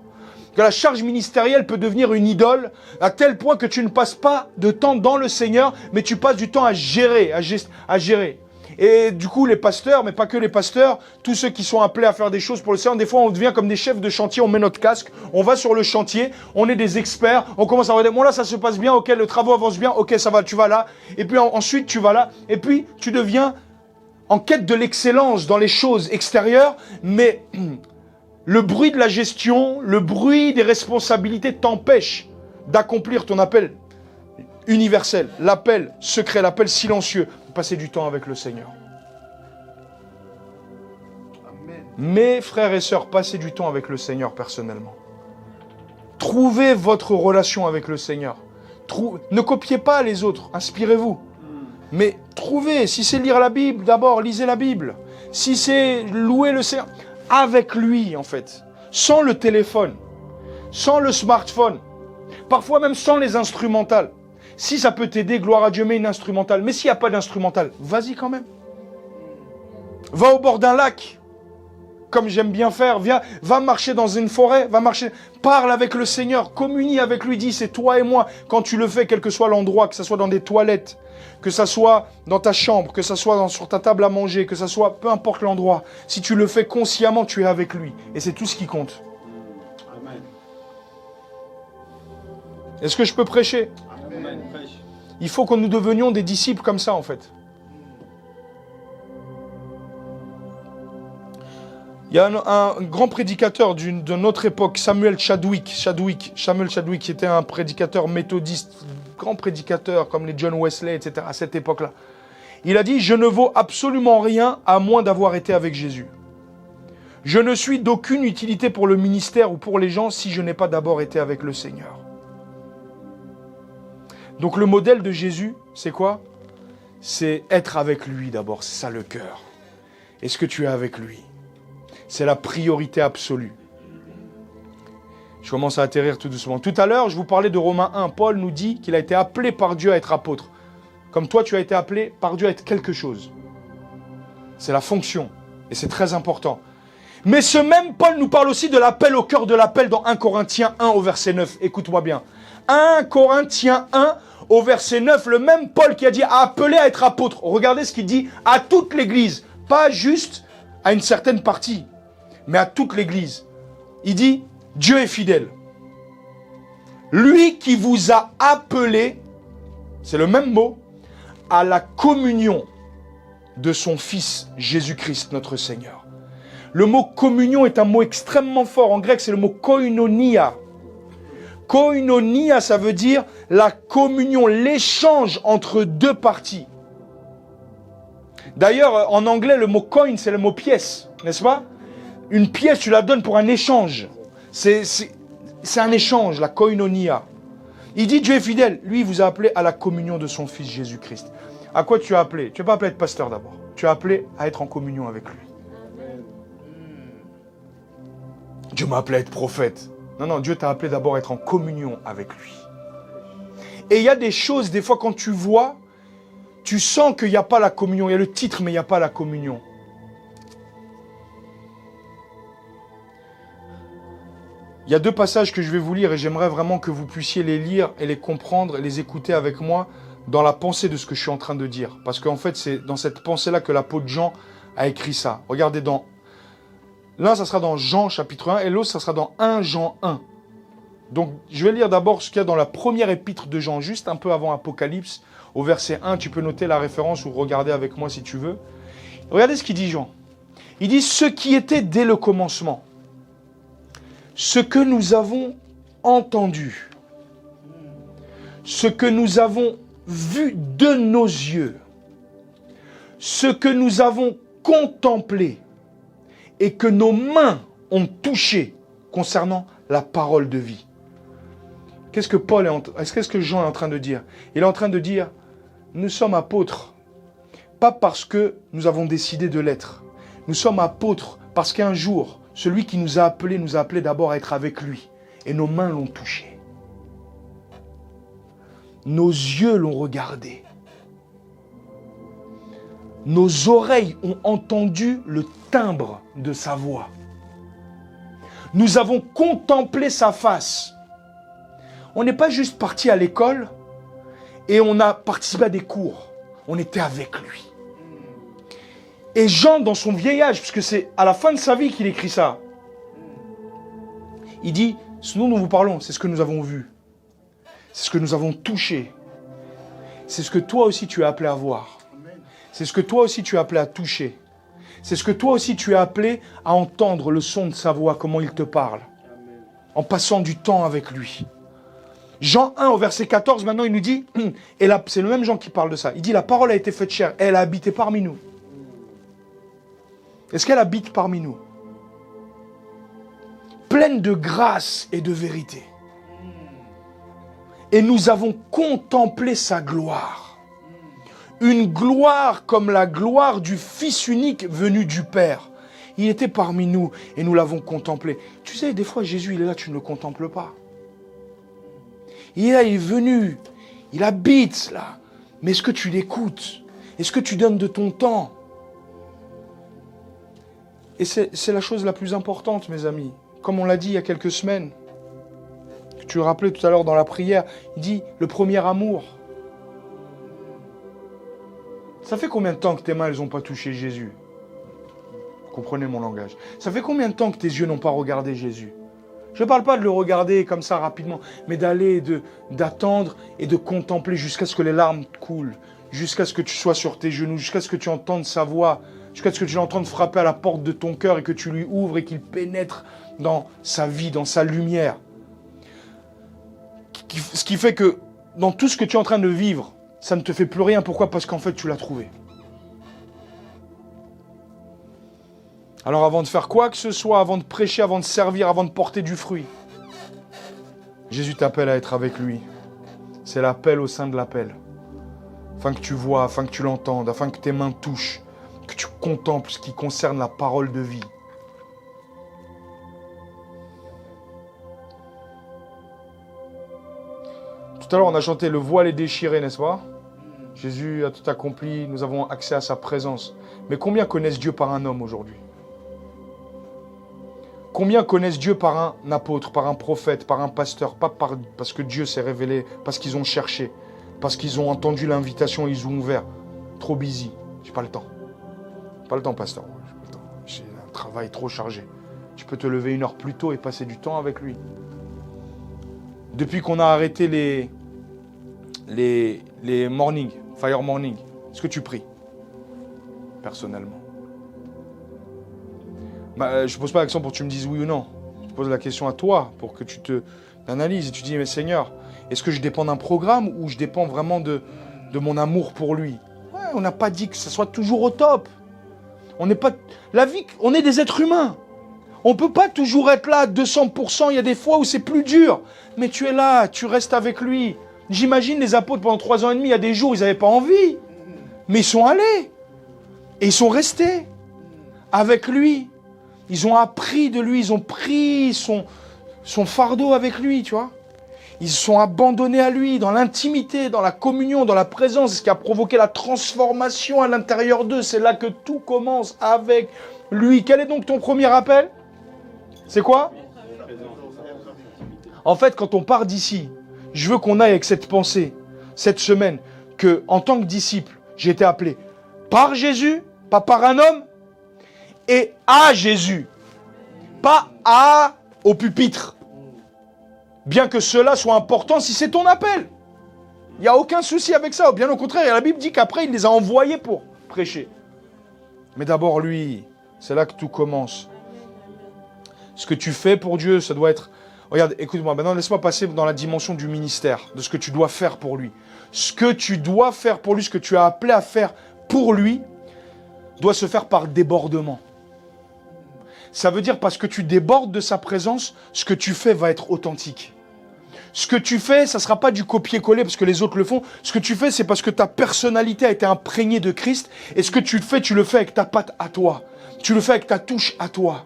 que la charge ministérielle peut devenir une idole, à tel point que tu ne passes pas de temps dans le Seigneur, mais tu passes du temps à gérer, à gérer. Et du coup, les pasteurs, mais pas que les pasteurs, tous ceux qui sont appelés à faire des choses pour le Seigneur, des fois on devient comme des chefs de chantier, on met notre casque, on va sur le chantier, on est des experts, on commence à regarder, bon là ça se passe bien, ok, le travaux avance bien, ok ça va, tu vas là, et puis ensuite tu vas là, et puis tu deviens en quête de l'excellence dans les choses extérieures, mais le bruit de la gestion, le bruit des responsabilités t'empêche d'accomplir ton appel universel, l'appel secret, l'appel silencieux, de passer du temps avec le Seigneur. Amen. Mes frères et sœurs, passez du temps avec le Seigneur personnellement. Trouvez votre relation avec le Seigneur. Ne copiez pas les autres, inspirez-vous. Mais trouvez, si c'est lire la Bible, d'abord lisez la Bible. Si c'est louer le Seigneur, avec lui en fait. Sans le téléphone, sans le smartphone, parfois même sans les instrumentales. Si ça peut t'aider, gloire à Dieu, mets une instrumentale. Mais s'il n'y a pas d'instrumentale, vas-y quand même. Va au bord d'un lac, comme j'aime bien faire. Viens, va marcher dans une forêt, parle avec le Seigneur, communie avec lui, dis c'est toi et moi. Quand tu le fais, quel que soit l'endroit, que ce soit dans des toilettes, que ce soit dans ta chambre, que ce soit sur ta table à manger, que ce soit peu importe l'endroit, si tu le fais consciemment, tu es avec lui. Et c'est tout ce qui compte. Amen. Est-ce que je peux prêcher ? Amen. Il faut que nous devenions des disciples comme ça en fait. Il y a un grand prédicateur de notre époque, Samuel Chadwick, qui était un prédicateur méthodiste, grand prédicateur comme les John Wesley, etc. à cette époque-là. Il a dit « Je ne vaux absolument rien à moins d'avoir été avec Jésus. Je ne suis d'aucune utilité pour le ministère ou pour les gens si je n'ai pas d'abord été avec le Seigneur. » Donc le modèle de Jésus, c'est quoi? C'est être avec lui d'abord, c'est ça le cœur. Est-ce que tu es avec lui? C'est la priorité absolue. Je commence à atterrir tout doucement. Tout à l'heure, je vous parlais de Romains 1. Paul nous dit qu'il a été appelé par Dieu à être apôtre. Comme toi, tu as été appelé par Dieu à être quelque chose. C'est la fonction. Et c'est très important. Mais ce même Paul nous parle aussi de l'appel au cœur de l'appel dans 1 Corinthiens 1 au verset 9. Écoute-moi bien. 1 Corinthiens 1 au verset 9. Le même Paul qui a dit appelé à être apôtre. Regardez ce qu'il dit à toute l'Église. Pas juste à une certaine partie, mais à toute l'Église. Il dit, Dieu est fidèle. Lui qui vous a appelé, c'est le même mot, à la communion de son Fils Jésus-Christ, notre Seigneur. Le mot communion est un mot extrêmement fort. En grec, c'est le mot koinonia. Koinonia, ça veut dire la communion, l'échange entre deux parties. D'ailleurs, en anglais, le mot coin, c'est le mot pièce, n'est-ce pas? Une pièce, tu la donnes pour un échange. C'est un échange, la koinonia. Il dit Dieu est fidèle. Lui, il vous a appelé à la communion de son Fils Jésus-Christ. À quoi tu as appelé? Tu n'es pas appelé à être pasteur d'abord. Tu as appelé à être en communion avec lui. Amen. Dieu m'a appelé à être prophète. Non, Dieu t'a appelé d'abord à être en communion avec lui. Et il y a des choses, des fois, quand tu vois, tu sens qu'il n'y a pas la communion. Il y a le titre, mais il n'y a pas la communion. Il y a deux passages que je vais vous lire et j'aimerais vraiment que vous puissiez les lire et les comprendre et les écouter avec moi dans la pensée de ce que je suis en train de dire. Parce qu'en fait, c'est dans cette pensée-là que l'apôtre Jean a écrit ça. Regardez, l'un, ça sera dans Jean chapitre 1 et l'autre, ça sera dans 1 Jean 1. Donc, je vais lire d'abord ce qu'il y a dans la première épître de Jean, juste un peu avant Apocalypse, au verset 1. Tu peux noter la référence ou regarder avec moi si tu veux. Regardez ce qu'il dit Jean. Il dit « Ce qui était dès le commencement, ce que nous avons entendu, ce que nous avons vu de nos yeux, ce que nous avons contemplé et que nos mains ont touché concernant la parole de vie. » Qu'est-ce que Jean est en train de dire? Il est en train de dire, nous sommes apôtres pas parce que nous avons décidé de l'être. Nous sommes apôtres parce qu'un jour, celui qui nous a appelés d'abord à être avec lui. Et nos mains l'ont touché. Nos yeux l'ont regardé. Nos oreilles ont entendu le timbre de sa voix. Nous avons contemplé sa face. On n'est pas juste parti à l'école et on a participé à des cours. On était avec lui. Et Jean, dans son vieil âge, puisque c'est à la fin de sa vie qu'il écrit ça, il dit, ce dont nous vous parlons, c'est ce que nous avons vu. C'est ce que nous avons touché. C'est ce que toi aussi tu es appelé à voir. C'est ce que toi aussi tu es appelé à toucher. C'est ce que toi aussi tu es appelé à entendre le son de sa voix, comment il te parle. En passant du temps avec lui. Jean 1 au verset 14, maintenant il nous dit, et là, c'est le même Jean qui parle de ça. Il dit, la parole a été faite chair, elle a habité parmi nous. Est-ce qu'elle habite parmi nous? Pleine de grâce et de vérité. Et nous avons contemplé sa gloire. Une gloire comme la gloire du Fils unique venu du Père. Il était parmi nous et nous l'avons contemplé. Tu sais, des fois Jésus, il est là, tu ne le contemples pas. Il est là, il est venu, il habite là. Mais est-ce que tu l'écoutes? Est-ce que tu donnes de ton temps? Et c'est la chose la plus importante, mes amis. Comme on l'a dit il y a quelques semaines, que tu le rappelais tout à l'heure dans la prière, il dit le premier amour. Ça fait combien de temps que tes mains, elles n'ont pas touché Jésus? Vous comprenez mon langage. Ça fait combien de temps que tes yeux n'ont pas regardé Jésus? Je ne parle pas de le regarder comme ça rapidement, mais d'aller, d'attendre et de contempler jusqu'à ce que les larmes coulent, jusqu'à ce que tu sois sur tes genoux, jusqu'à ce que tu entendes sa voix, jusqu'à ce que tu l'entendes frapper à la porte de ton cœur et que tu lui ouvres et qu'il pénètre dans sa vie, dans sa lumière. Ce qui fait que dans tout ce que tu es en train de vivre, ça ne te fait plus rien. Pourquoi? Parce qu'en fait, tu l'as trouvé. Alors avant de faire quoi que ce soit, avant de prêcher, avant de servir, avant de porter du fruit, Jésus t'appelle à être avec lui. C'est l'appel au sein de l'appel. Afin que tu vois, afin que tu l'entendes, afin que tes mains touchent, que tu contemples ce qui concerne la parole de vie. Tout à l'heure, on a chanté « Le voile est déchiré », n'est-ce pas? Jésus a tout accompli, nous avons accès à sa présence. Mais combien connaissent Dieu par un homme aujourd'hui? Combien connaissent Dieu par un apôtre, par un prophète, par un pasteur? Pas parce que Dieu s'est révélé, parce qu'ils ont cherché, parce qu'ils ont entendu l'invitation et ils ont ouvert. Trop busy, j'ai pas le temps. Pas le temps, pasteur. J'ai un travail trop chargé. Tu peux te lever 1 heure plus tôt et passer du temps avec lui. Depuis qu'on a arrêté les morning, fire morning, est-ce que tu pries personnellement? Je ne pose pas l'action pour que tu me dises oui ou non. Je pose la question à toi pour que tu te analyses et tu dis, mais Seigneur, est-ce que je dépends d'un programme ou je dépends vraiment de mon amour pour lui? Ouais, on n'a pas dit que ça soit toujours au top. On n'est pas... La vie, on est des êtres humains. On ne peut pas toujours être là à 200%. Il y a des fois où c'est plus dur. Mais tu es là, tu restes avec lui. J'imagine les apôtres pendant 3 ans et demi, il y a des jours où ils n'avaient pas envie. Mais ils sont allés. Et ils sont restés avec lui. Ils ont appris de lui, ils ont pris son fardeau avec lui, tu vois. Ils se sont abandonnés à lui, dans l'intimité, dans la communion, dans la présence, ce qui a provoqué la transformation à l'intérieur d'eux. C'est là que tout commence avec lui. Quel est donc ton premier appel? C'est quoi? En fait, quand on part d'ici, je veux qu'on aille avec cette pensée, cette semaine, que en tant que disciple, j'ai été appelé par Jésus, pas par un homme, et à Jésus, pas au pupitre. Bien que cela soit important si c'est ton appel. Il n'y a aucun souci avec ça. Bien au contraire, la Bible dit qu'après, il les a envoyés pour prêcher. Mais d'abord, lui, c'est là que tout commence. Ce que tu fais pour Dieu, ça doit être... Regarde, écoute-moi, maintenant laisse-moi passer dans la dimension du ministère, de ce que tu dois faire pour lui. Ce que tu dois faire pour lui, ce que tu as appelé à faire pour lui, doit se faire par débordement. Ça veut dire parce que tu débordes de sa présence, ce que tu fais va être authentique. Ce que tu fais, ça ne sera pas du copier-coller parce que les autres le font. Ce que tu fais, c'est parce que ta personnalité a été imprégnée de Christ. Et ce que tu le fais avec ta patte à toi. Tu le fais avec ta touche à toi.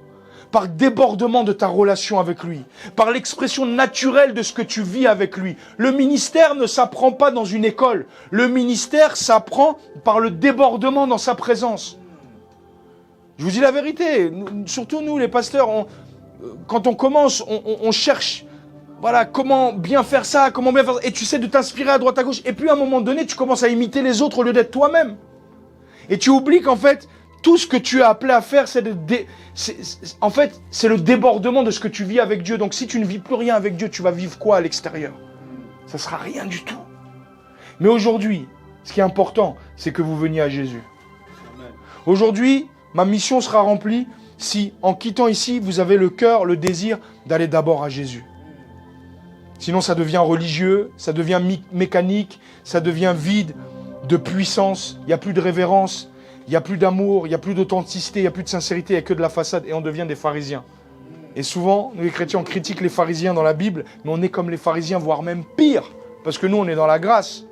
Par débordement de ta relation avec lui. Par l'expression naturelle de ce que tu vis avec lui. Le ministère ne s'apprend pas dans une école. Le ministère s'apprend par le débordement dans sa présence. Je vous dis la vérité. Surtout nous, les pasteurs, quand on commence, on cherche... Voilà, comment bien faire ça, comment bien faire ça. Et tu sais de t'inspirer à droite à gauche. Et puis à un moment donné, tu commences à imiter les autres au lieu d'être toi-même. Et tu oublies qu'en fait, tout ce que tu es appelé à faire, c'est le débordement de ce que tu vis avec Dieu. Donc si tu ne vis plus rien avec Dieu, tu vas vivre quoi à l'extérieur? Ça ne sera rien du tout. Mais aujourd'hui, ce qui est important, c'est que vous veniez à Jésus. Aujourd'hui, ma mission sera remplie si, en quittant ici, vous avez le cœur, le désir d'aller d'abord à Jésus. Sinon, ça devient religieux, ça devient mécanique, ça devient vide de puissance. Il n'y a plus de révérence, il n'y a plus d'amour, il n'y a plus d'authenticité, il n'y a plus de sincérité, il n'y a que de la façade et on devient des pharisiens. Et souvent, nous les chrétiens, on critique les pharisiens dans la Bible, mais on est comme les pharisiens, voire même pire, parce que nous, on est dans la grâce.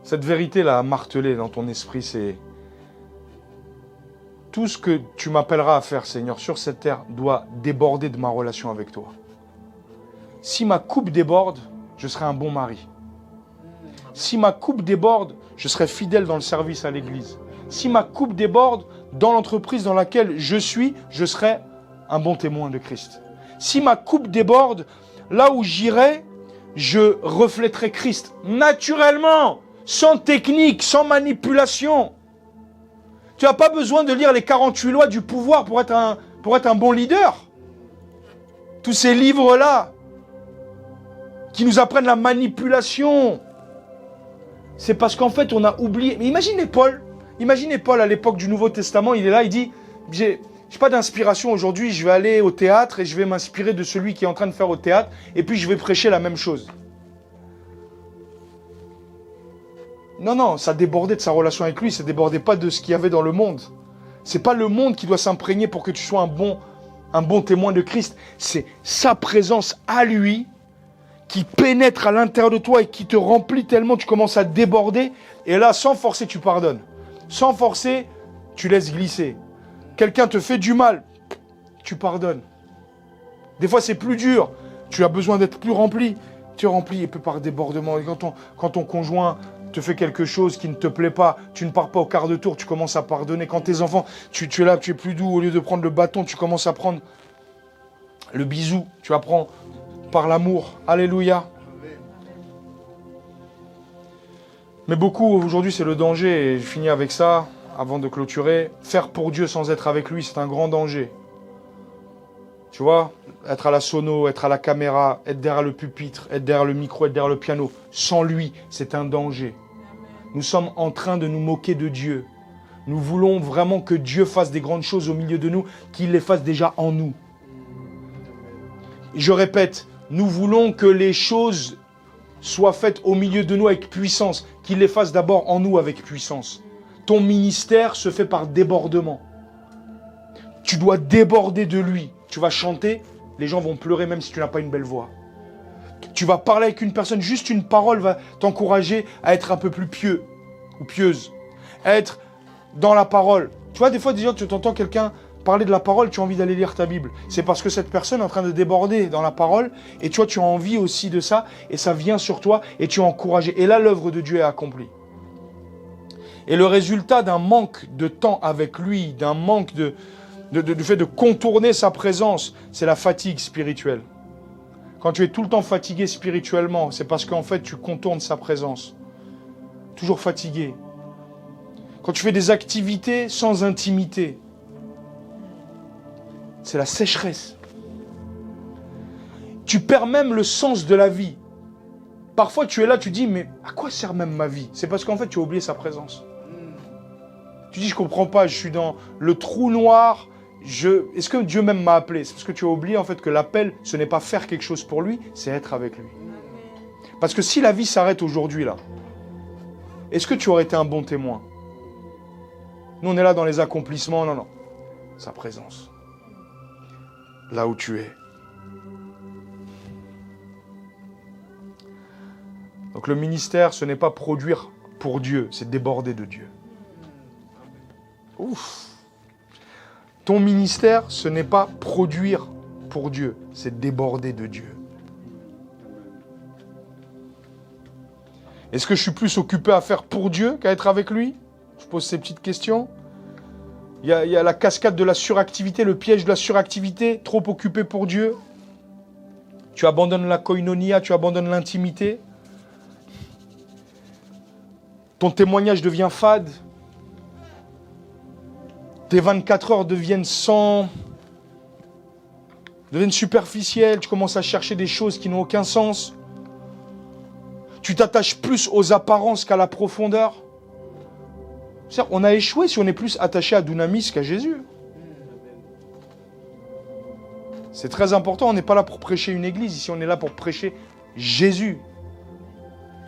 Cette vérité-là, martelée dans ton esprit, c'est tout ce que tu m'appelleras à faire, Seigneur, sur cette terre, doit déborder de ma relation avec toi. Si ma coupe déborde, je serai un bon mari. Si ma coupe déborde, je serai fidèle dans le service à l'église. Si ma coupe déborde, dans l'entreprise dans laquelle je suis, je serai un bon témoin de Christ. Si ma coupe déborde, là où j'irai, je reflèterai Christ naturellement. Sans technique, sans manipulation. Tu n'as pas besoin de lire les 48 lois du pouvoir pour être un bon leader. Tous ces livres-là qui nous apprennent la manipulation. C'est parce qu'en fait, on a oublié. Mais imaginez Paul à l'époque du Nouveau Testament, il est là, il dit, j'ai pas d'inspiration aujourd'hui, je vais aller au théâtre et je vais m'inspirer de celui qui est en train de faire au théâtre et puis je vais prêcher la même chose. Non, ça débordait de sa relation avec lui, ça débordait pas de ce qu'il y avait dans le monde. C'est pas le monde qui doit s'imprégner pour que tu sois un bon témoin de Christ. C'est sa présence à lui qui pénètre à l'intérieur de toi et qui te remplit tellement, tu commences à déborder. Et là, sans forcer, tu pardonnes. Sans forcer, tu laisses glisser. Quelqu'un te fait du mal, tu pardonnes. Des fois, c'est plus dur. Tu as besoin d'être plus rempli. Tu es rempli et peu par débordement. Et quand ton conjoint te fait quelque chose qui ne te plaît pas, tu ne pars pas au quart de tour, tu commences à pardonner. Quand tes enfants, tu es là, tu es plus doux, au lieu de prendre le bâton, tu commences à prendre le bisou, tu apprends par l'amour. Alléluia. Mais beaucoup, aujourd'hui, c'est le danger, et je finis avec ça, avant de clôturer. Faire pour Dieu sans être avec lui, c'est un grand danger. Tu vois, être à la sono, être à la caméra, être derrière le pupitre, être derrière le micro, être derrière le piano. Sans lui, c'est un danger. Nous sommes en train de nous moquer de Dieu. Nous voulons vraiment que Dieu fasse des grandes choses au milieu de nous, qu'il les fasse déjà en nous. Je répète, nous voulons que les choses soient faites au milieu de nous avec puissance, qu'il les fasse d'abord en nous avec puissance. Ton ministère se fait par débordement. Tu dois déborder de lui. Tu vas chanter, les gens vont pleurer même si tu n'as pas une belle voix. Tu vas parler avec une personne, juste une parole va t'encourager à être un peu plus pieux ou pieuse. À être dans la parole. Tu vois, des fois, déjà, tu t'entends quelqu'un parler de la parole, tu as envie d'aller lire ta Bible. C'est parce que cette personne est en train de déborder dans la parole et tu vois, tu as envie aussi de ça et ça vient sur toi et tu es encouragé. Et là, l'œuvre de Dieu est accomplie. Et le résultat d'un manque de temps avec lui, d'un manque du fait de contourner sa présence, c'est la fatigue spirituelle. Quand tu es tout le temps fatigué spirituellement, c'est parce qu'en fait, tu contournes sa présence. Toujours fatigué. Quand tu fais des activités sans intimité, c'est la sécheresse. Tu perds même le sens de la vie. Parfois, tu es là, tu dis, mais à quoi sert même ma vie? C'est parce qu'en fait, tu as oublié sa présence. Tu dis, je comprends pas, je suis dans le trou noir. Est-ce que Dieu même m'a appelé? C'est parce que tu as oublié en fait que l'appel, ce n'est pas faire quelque chose pour lui, c'est être avec lui. Parce que si la vie s'arrête aujourd'hui là, est-ce que tu aurais été un bon témoin? Nous, on est là dans les accomplissements. Non, non. Sa présence. Là où tu es. Donc le ministère, ce n'est pas produire pour Dieu, c'est déborder de Dieu. Ouf. Ton ministère, ce n'est pas produire pour Dieu, c'est déborder de Dieu. Est-ce que je suis plus occupé à faire pour Dieu qu'à être avec lui? Je pose ces petites questions. Il y a la cascade de la suractivité, le piège de la suractivité, trop occupé pour Dieu. Tu abandonnes la koinonia, tu abandonnes l'intimité. Ton témoignage devient fade. Tes 24 heures deviennent superficielles. Tu commences à chercher des choses qui n'ont aucun sens. Tu t'attaches plus aux apparences qu'à la profondeur. C'est-à-dire, on a échoué si on est plus attaché à Dunamis qu'à Jésus. C'est très important, on n'est pas là pour prêcher une église. Ici, on est là pour prêcher Jésus.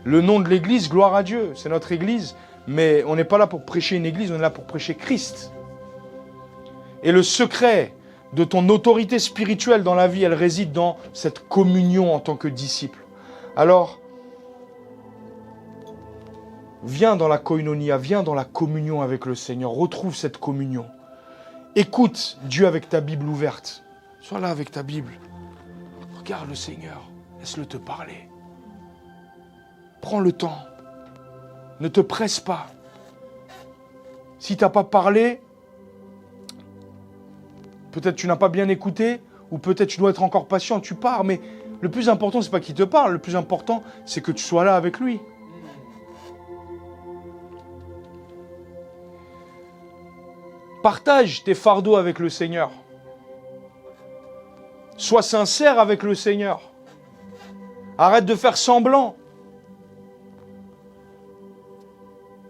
Le nom de l'église, gloire à Dieu, c'est notre église. Mais on n'est pas là pour prêcher une église, on est là pour prêcher Christ. Et le secret de ton autorité spirituelle dans la vie, elle réside dans cette communion en tant que disciple. Alors, viens dans la koinonia, viens dans la communion avec le Seigneur, retrouve cette communion. Écoute Dieu avec ta Bible ouverte. Sois là avec ta Bible. Regarde le Seigneur, laisse-le te parler. Prends le temps. Ne te presse pas. Si tu n'as pas parlé, peut-être tu n'as pas bien écouté, ou peut-être tu dois être encore patient, tu pars, mais le plus important, ce n'est pas qu'il te parle, le plus important, c'est que tu sois là avec lui. Partage tes fardeaux avec le Seigneur. Sois sincère avec le Seigneur. Arrête de faire semblant.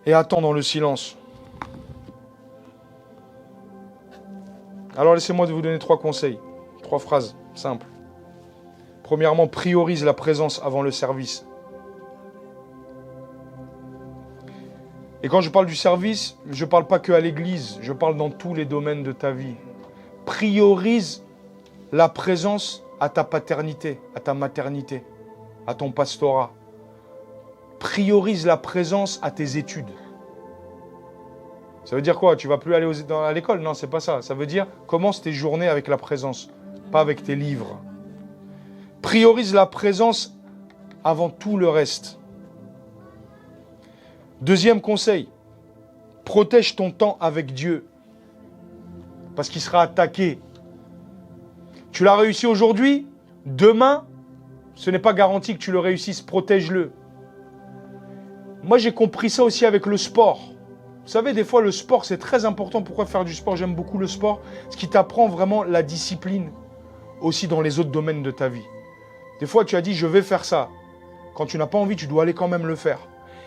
Et attends dans le silence. Alors laissez-moi vous donner 3 conseils. 3 phrases simples. Premièrement, priorise la présence avant le service. Et quand je parle du service, je ne parle pas que à l'église, je parle dans tous les domaines de ta vie. Priorise la présence à ta paternité, à ta maternité, à ton pastorat. Priorise la présence à tes études. Ça veut dire quoi? Tu ne vas plus aller à l'école? Non, c'est pas ça. Ça veut dire commence tes journées avec la présence, pas avec tes livres. Priorise la présence avant tout le reste. Deuxième conseil, protège ton temps avec Dieu, parce qu'il sera attaqué. Tu l'as réussi aujourd'hui, demain, ce n'est pas garanti que tu le réussisses, protège-le. Moi, j'ai compris ça aussi avec le sport. Vous savez, des fois, le sport, c'est très important. Pourquoi faire du sport? J'aime beaucoup le sport, ce qui t'apprend vraiment la discipline, aussi dans les autres domaines de ta vie. Des fois, tu as dit, je vais faire ça. Quand tu n'as pas envie, tu dois aller quand même le faire.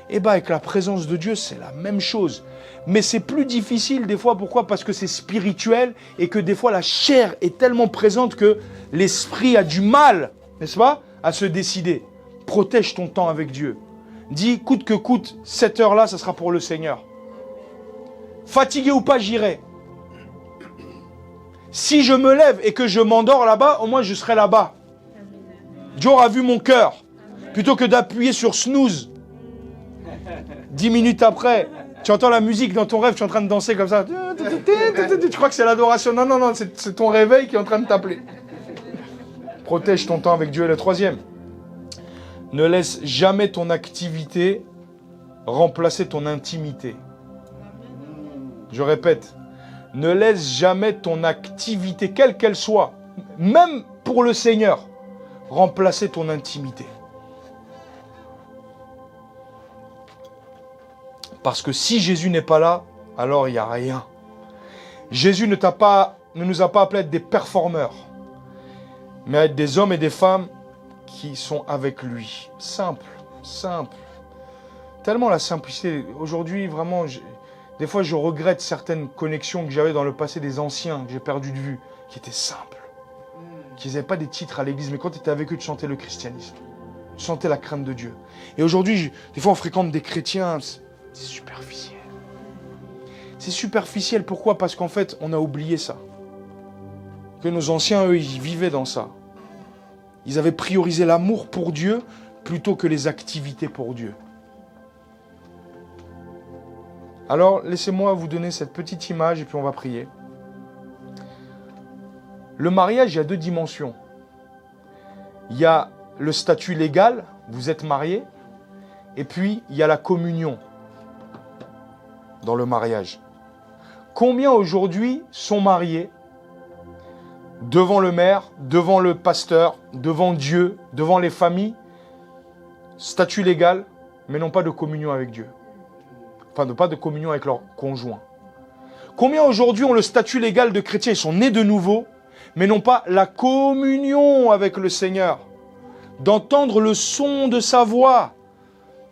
Eh bien, avec la présence de Dieu, c'est la même chose. Mais c'est plus difficile des fois. Pourquoi? Parce que c'est spirituel et que des fois, la chair est tellement présente que l'esprit a du mal, n'est-ce pas, à se décider. Protège ton temps avec Dieu. Dis, coûte que coûte, cette heure-là, ça sera pour le Seigneur. Fatigué ou pas, j'irai. Si je me lève et que je m'endors là-bas, au moins je serai là-bas. Dieu aura vu mon cœur. Plutôt que d'appuyer sur snooze. 10 minutes après, tu entends la musique dans ton rêve, tu es en train de danser comme ça. Tu crois que c'est l'adoration. Non, non, non, c'est ton réveil qui est en train de t'appeler. Protège ton temps avec Dieu. Et le troisième, ne laisse jamais ton activité remplacer ton intimité. Je répète, ne laisse jamais ton activité, quelle qu'elle soit, même pour le Seigneur, remplacer ton intimité. Parce que si Jésus n'est pas là, alors il n'y a rien. Jésus ne nous a pas appelés à être des performeurs, mais à être des hommes et des femmes qui sont avec lui. Simple, simple. Tellement la simplicité. Aujourd'hui, vraiment, des fois, je regrette certaines connexions que j'avais dans le passé des anciens, que j'ai perdu de vue, qui étaient simples. Qui n'avaient pas des titres à l'église, mais quand tu étais avec eux, tu sentais le christianisme. Tu sentais la crainte de Dieu. Et aujourd'hui, des fois, on fréquente des chrétiens, c'est superficiel. C'est superficiel. Pourquoi? Parce qu'en fait, on a oublié ça. Que nos anciens, eux, ils vivaient dans ça. Ils avaient priorisé l'amour pour Dieu plutôt que les activités pour Dieu. Alors, laissez-moi vous donner cette petite image et puis on va prier. Le mariage, il y a deux dimensions. Il y a le statut légal, vous êtes marié, et puis il y a la communion dans le mariage. Combien aujourd'hui sont mariés devant le maire, devant le pasteur, devant Dieu, devant les familles, statut légal, mais n'ont pas de communion avec Dieu. Enfin, pas de communion avec leur conjoint. Combien aujourd'hui ont le statut légal de chrétien, ils sont nés de nouveau, mais n'ont pas la communion avec le Seigneur, d'entendre le son de sa voix,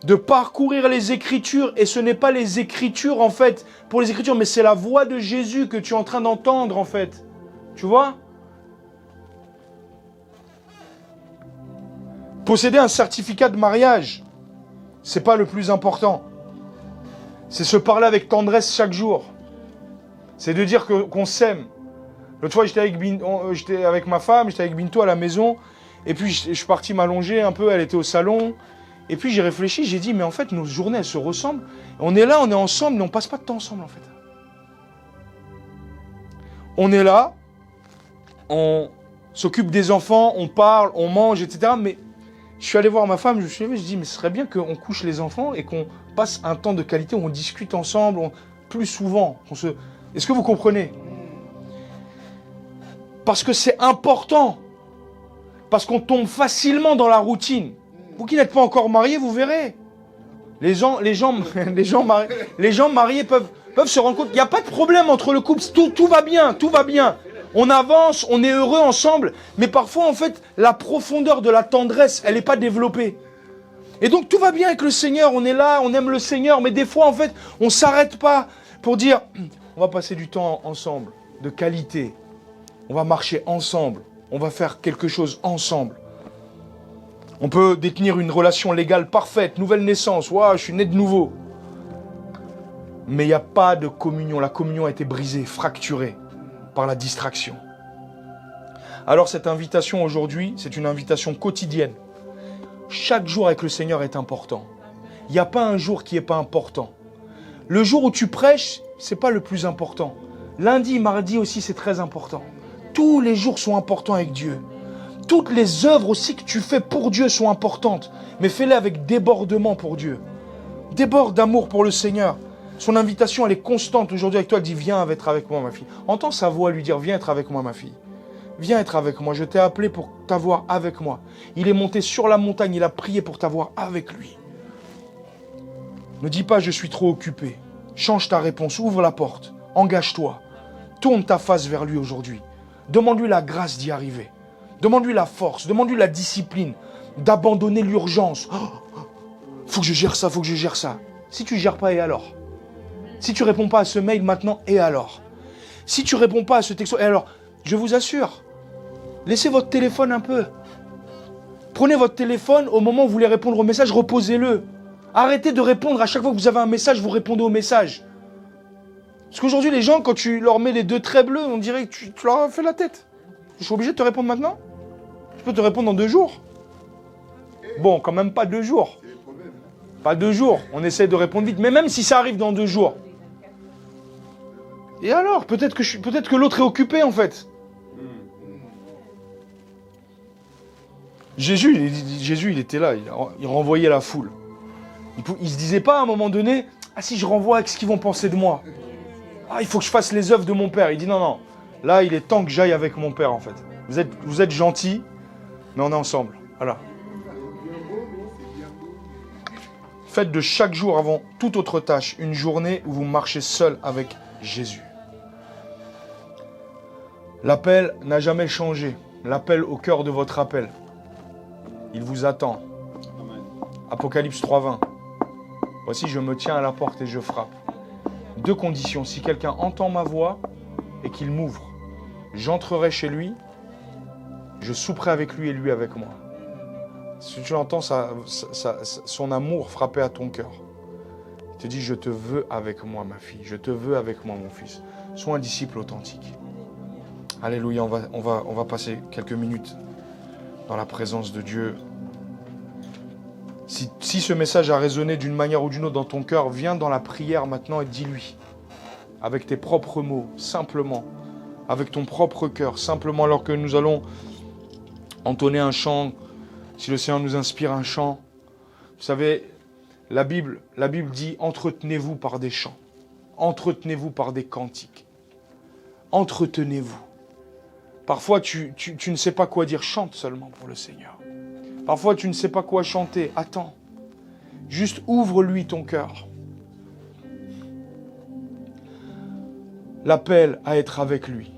de parcourir les Écritures, et ce n'est pas les Écritures en fait, pour les Écritures, mais c'est la voix de Jésus que tu es en train d'entendre en fait. Tu vois? Posséder un certificat de mariage, c'est pas le plus important. C'est se parler avec tendresse chaque jour. C'est de dire qu'on s'aime. L'autre fois, j'étais avec ma femme, j'étais avec Binto à la maison, et puis je suis parti m'allonger un peu, elle était au salon, et puis j'ai réfléchi, j'ai dit, mais en fait, nos journées, elles se ressemblent. On est là, on est ensemble, mais on passe pas de temps ensemble, en fait. On est là, on s'occupe des enfants, on parle, on mange, etc. Mais je suis allé voir ma femme, je me suis levé, je dis, mais ce serait bien qu'on couche les enfants et qu'on passe un temps de qualité où on discute ensemble, plus souvent. Est-ce que vous comprenez? Parce que c'est important. Parce qu'on tombe facilement dans la routine. Vous qui n'êtes pas encore mariés, vous verrez. Les gens mariés peuvent se rendre compte qu'il n'y a pas de problème entre le couple. Tout va bien, tout va bien. On avance, on est heureux ensemble. Mais parfois, en fait, la profondeur de la tendresse, elle n'est pas développée. Et donc, tout va bien avec le Seigneur. On est là, on aime le Seigneur. Mais des fois, en fait, on ne s'arrête pas pour dire, on va passer du temps ensemble, de qualité. On va marcher ensemble. On va faire quelque chose ensemble. On peut détenir une relation légale parfaite, nouvelle naissance. Waouh, je suis né de nouveau. Mais il n'y a pas de communion. La communion a été brisée, fracturée par la distraction. Alors cette invitation aujourd'hui, c'est une invitation quotidienne. Chaque jour avec le Seigneur est important. Il n'y a pas un jour qui n'est pas important. Le jour où tu prêches, ce n'est pas le plus important. Lundi, mardi aussi, c'est très important. Tous les jours sont importants avec Dieu. Toutes les œuvres aussi que tu fais pour Dieu sont importantes. Mais fais-les avec débordement pour Dieu. Déborde d'amour pour le Seigneur. Son invitation, elle est constante aujourd'hui avec toi. Elle dit, viens être avec moi, ma fille. Entends sa voix lui dire, viens être avec moi, ma fille. Viens être avec moi. Je t'ai appelé pour t'avoir avec moi. Il est monté sur la montagne. Il a prié pour t'avoir avec lui. Ne dis pas, je suis trop occupé. Change ta réponse. Ouvre la porte. Engage-toi. Tourne ta face vers lui aujourd'hui. Demande-lui la grâce d'y arriver. Demande-lui la force. Demande-lui la discipline. D'abandonner l'urgence. Faut que je gère ça, faut que je gère ça. Si tu ne gères pas, et alors? Si tu ne réponds pas à ce mail maintenant, et alors? Si tu ne réponds pas à ce texto, et alors? Je vous assure, laissez votre téléphone un peu. Prenez votre téléphone, au moment où vous voulez répondre au message, reposez-le. Arrêtez de répondre à chaque fois que vous avez un message, vous répondez au message. Parce qu'aujourd'hui, les gens, quand tu leur mets les deux traits bleus, on dirait que tu leur as fait la tête. Je suis obligé de te répondre maintenant? Je peux te répondre dans 2 jours. Bon, quand même pas 2 jours. Pas 2 jours. On essaie de répondre vite. Mais même si ça arrive dans 2 jours. Et alors? Peut-être que l'autre est occupé, en fait. Jésus, il était là. Il renvoyait la foule. Il se disait pas à un moment donné, ah si je renvoie, qu'est-ce qu'ils vont penser de moi? Ah, il faut que je fasse les œuvres de mon Père. Il dit non, non. Là, il est temps que j'aille avec mon Père, en fait. Vous êtes gentils, mais on est ensemble. Voilà. Faites de chaque jour avant toute autre tâche une journée où vous marchez seul avec Jésus. L'appel n'a jamais changé. L'appel au cœur de votre appel. Il vous attend. Apocalypse 3:20. Voici, je me tiens à la porte et je frappe. 2 conditions. Si quelqu'un entend ma voix et qu'il m'ouvre, j'entrerai chez lui, je souperai avec lui et lui avec moi. Si tu entends son amour frapper à ton cœur, te dit, je te veux avec moi, ma fille. Je te veux avec moi, mon fils. Sois un disciple authentique. Alléluia, on va passer quelques minutes dans la présence de Dieu. Si ce message a résonné d'une manière ou d'une autre dans ton cœur, viens dans la prière maintenant et dis-lui, avec tes propres mots, simplement, avec ton propre cœur, simplement, alors que nous allons entonner un chant, si le Seigneur nous inspire un chant. Vous savez, la Bible dit, entretenez-vous par des chants, entretenez-vous par des cantiques, entretenez-vous. Parfois, tu ne sais pas quoi dire, chante seulement pour le Seigneur. Parfois, tu ne sais pas quoi chanter, attends. Juste ouvre-lui ton cœur. L'appel à être avec lui.